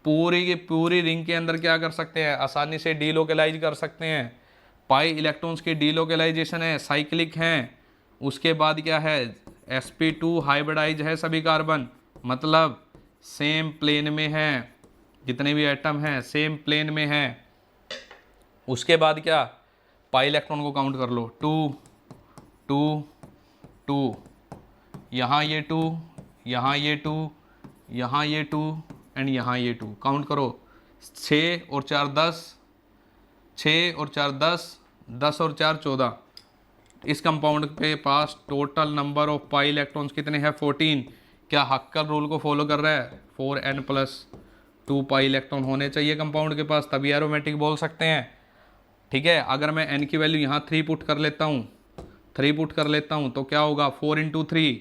S1: पूरी की पूरी रिंग के अंदर क्या कर सकते हैं, आसानी से डीलोकेलाइज कर सकते हैं, पाई इलेक्ट्रॉन्स की डीलोकेलाइजेशन है, साइक्लिक हैं, उसके बाद क्या है, sp2 हाइब्रिडाइज है सभी कार्बन, मतलब सेम प्लेन में है, जितने भी एटम हैं सेम प्लेन में हैं। उसके बाद क्या, पाई इलेक्ट्रॉन को काउंट कर लो, 2 2 2, यहाँ ये 2, यहाँ ये 2, यहाँ ये 2 एंड यहाँ ये 2, काउंट करो, 6 और 4 10, 6 और 4 10, 10 और 4 14, इस कंपाउंड पे पास total number of pi electrons कितने हैं, 14, क्या हक्कल रूल को फॉलो कर रहा है, 4n+2 पाई इलेक्ट्रॉन होने चाहिए कंपाउंड के पास, तभी एरोमेटिक बोल सकते हैं, ठीक है। अगर मैं n की वैल्यू यहाँ 3 पुट कर लेता हूँ, 3 पुट कर लेता हूँ तो क्या होगा, 4 × 3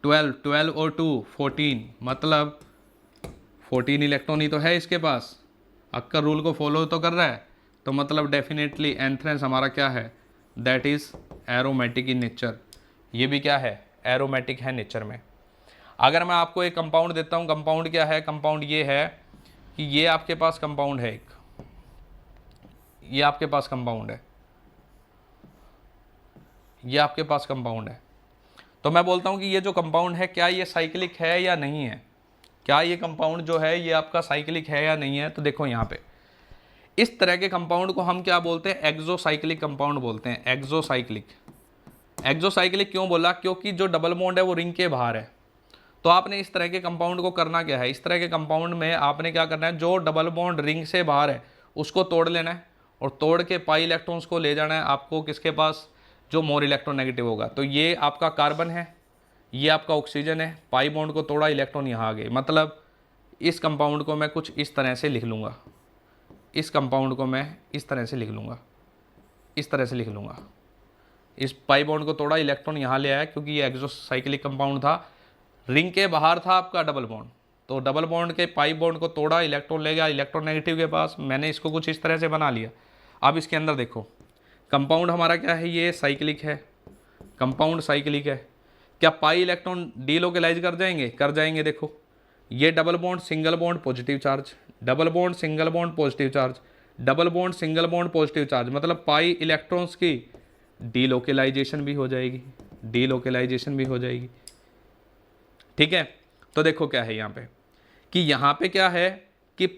S1: 12, 12 और 2 14, मतलब 14 इलेक्ट्रॉन ही तो है इसके पास, हक्कल रूल को फॉलो तो कर रहा है, तो मतलब डेफिनेटली एंथ्रेंस हमारा क्या है, that is aromatic in nature, ये भी क्या है, एरोमेटिक है नेचर में। अगर मैं आपको एक कंपाउंड देता हूँ, कंपाउंड क्या है, कंपाउंड ये है कि ये आपके पास कंपाउंड है एक, ये आपके पास कंपाउंड है, ये आपके पास कंपाउंड है, तो मैं बोलता हूँ कि ये जो कंपाउंड है क्या ये साइक्लिक है या नहीं है, क्या ये कंपाउंड जो है ये आपका साइक्लिक है या नहीं है। तो देखो यहाँ पे इस तरह के कंपाउंड को हम क्या बोलते हैं, एक्सोसाइक्लिक कंपाउंड बोलते हैं, एक्सोसाइक्लिक। एक्सोसाइक्लिक क्यों बोला, क्योंकि जो डबल बॉन्ड है वो रिंग के बाहर है, तो आपने इस तरह के कंपाउंड को करना क्या है, इस तरह के कंपाउंड में आपने क्या करना है, जो डबल बॉन्ड रिंग से बाहर है उसको तोड़ लेना है, और तोड़ के पाई इलेक्ट्रॉन्स को ले जाना है आपको किसके पास, जो मोर इलेक्ट्रोनेगेटिव होगा। तो ये आपका कार्बन है, ये आपका ऑक्सीजन है, पाई बॉन्ड को तोड़ा, इलेक्ट्रॉन यहाँ आ गए, मतलब इस कंपाउंड को मैं कुछ इस तरह से लिख लूँगा, इस कंपाउंड को मैं इस तरह से लिख लूँगा, इस तरह से लिख लूँगा, इस पाई बॉन्ड को तोड़ा, इलेक्ट्रॉन यहाँ ले आया, क्योंकि ये एक्सोसाइक्लिक कंपाउंड था, रिंग के बाहर था आपका डबल बॉन्ड, तो डबल बॉन्ड के पाई बॉन्ड को तोड़ा, इलेक्ट्रॉन ले गया इलेक्ट्रोनेगेटिव के पास, मैंने इसको कुछ इस तरह से बना लिया। अब इसके अंदर देखो कंपाउंड हमारा क्या है, ये साइक्लिक है, कंपाउंड साइक्लिक है, क्या पाई इलेक्ट्रॉन डीलोकेलाइज कर जाएंगे, कर जाएंगे। देखो ये double bond single bond positive charge, double bond single bond positive charge, double bond single bond positive charge, मतलब पाई इलेक्ट्रॉन्स की डीलोकेलाइजेशन भी हो जाएगी, डीलोकेलाइजेशन भी हो जाएगी, ठीक है। तो देखो क्या है यहाँ पे कि यहाँ पे क्या है कि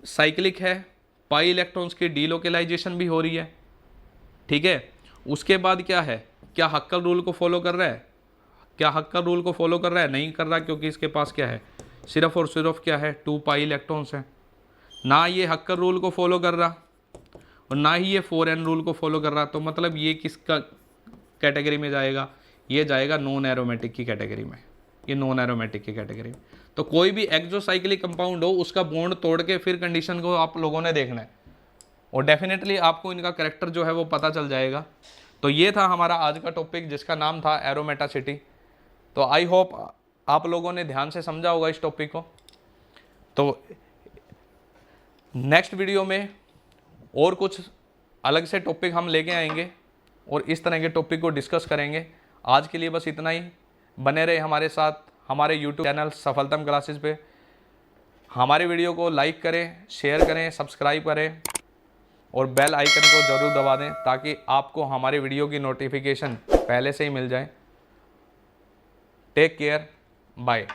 S1: साइक्लिक है, पाई इलेक्ट्रॉन्स की डीलोकेलाइजेशन भी हो रही है, ठीक है। उसके बाद क्या है, क्या हक्कल रूल को फॉलो कर रहा है, क्या हक्कल रूल को फॉलो कर रहा है, नहीं कर रहा, क्योंकि इसके पास क्या है, सिर्फ और सिर्फ क्या है 2 पाई इलेक्ट्रॉन्स हैं। ना ये हक्कल रूल को फॉलो कर रहा और ना ही ये 4n रूल को फॉलो कर रहा, तो मतलब ये किसका कैटेगरी में जाएगा, ये जाएगा नॉन एरोमेटिक की कैटेगरी में, ये नॉन एरोमेटिक की कैटेगरी में। तो कोई भी एक्सोसाइक्लिक कंपाउंड हो उसका बॉन्ड तोड़ के फिर कंडीशन को आप लोगों ने देखना है, और डेफिनेटली आपको इनका कैरेक्टर जो है वो पता चल जाएगा। तो ये था हमारा आज का टॉपिक जिसका नाम था एरोमेटासिटी। तो आई होप आप लोगों ने ध्यान से समझा होगा इस टॉपिक को। तो नेक्स्ट वीडियो में और कुछ अलग से टॉपिक हम लेके आएंगे और इस तरह के टॉपिक को डिस्कस करेंगे। आज के लिए बस इतना ही। बने रहे हमारे साथ हमारे यूट्यूब चैनल सफलतम क्लासेस पे। हमारे वीडियो को लाइक करें, शेयर करें, सब्सक्राइब करें और बेल आइकन को ज़रूर दबा दें ताकि आपको हमारे वीडियो की नोटिफिकेशन पहले से ही मिल जाए। Take care, bye.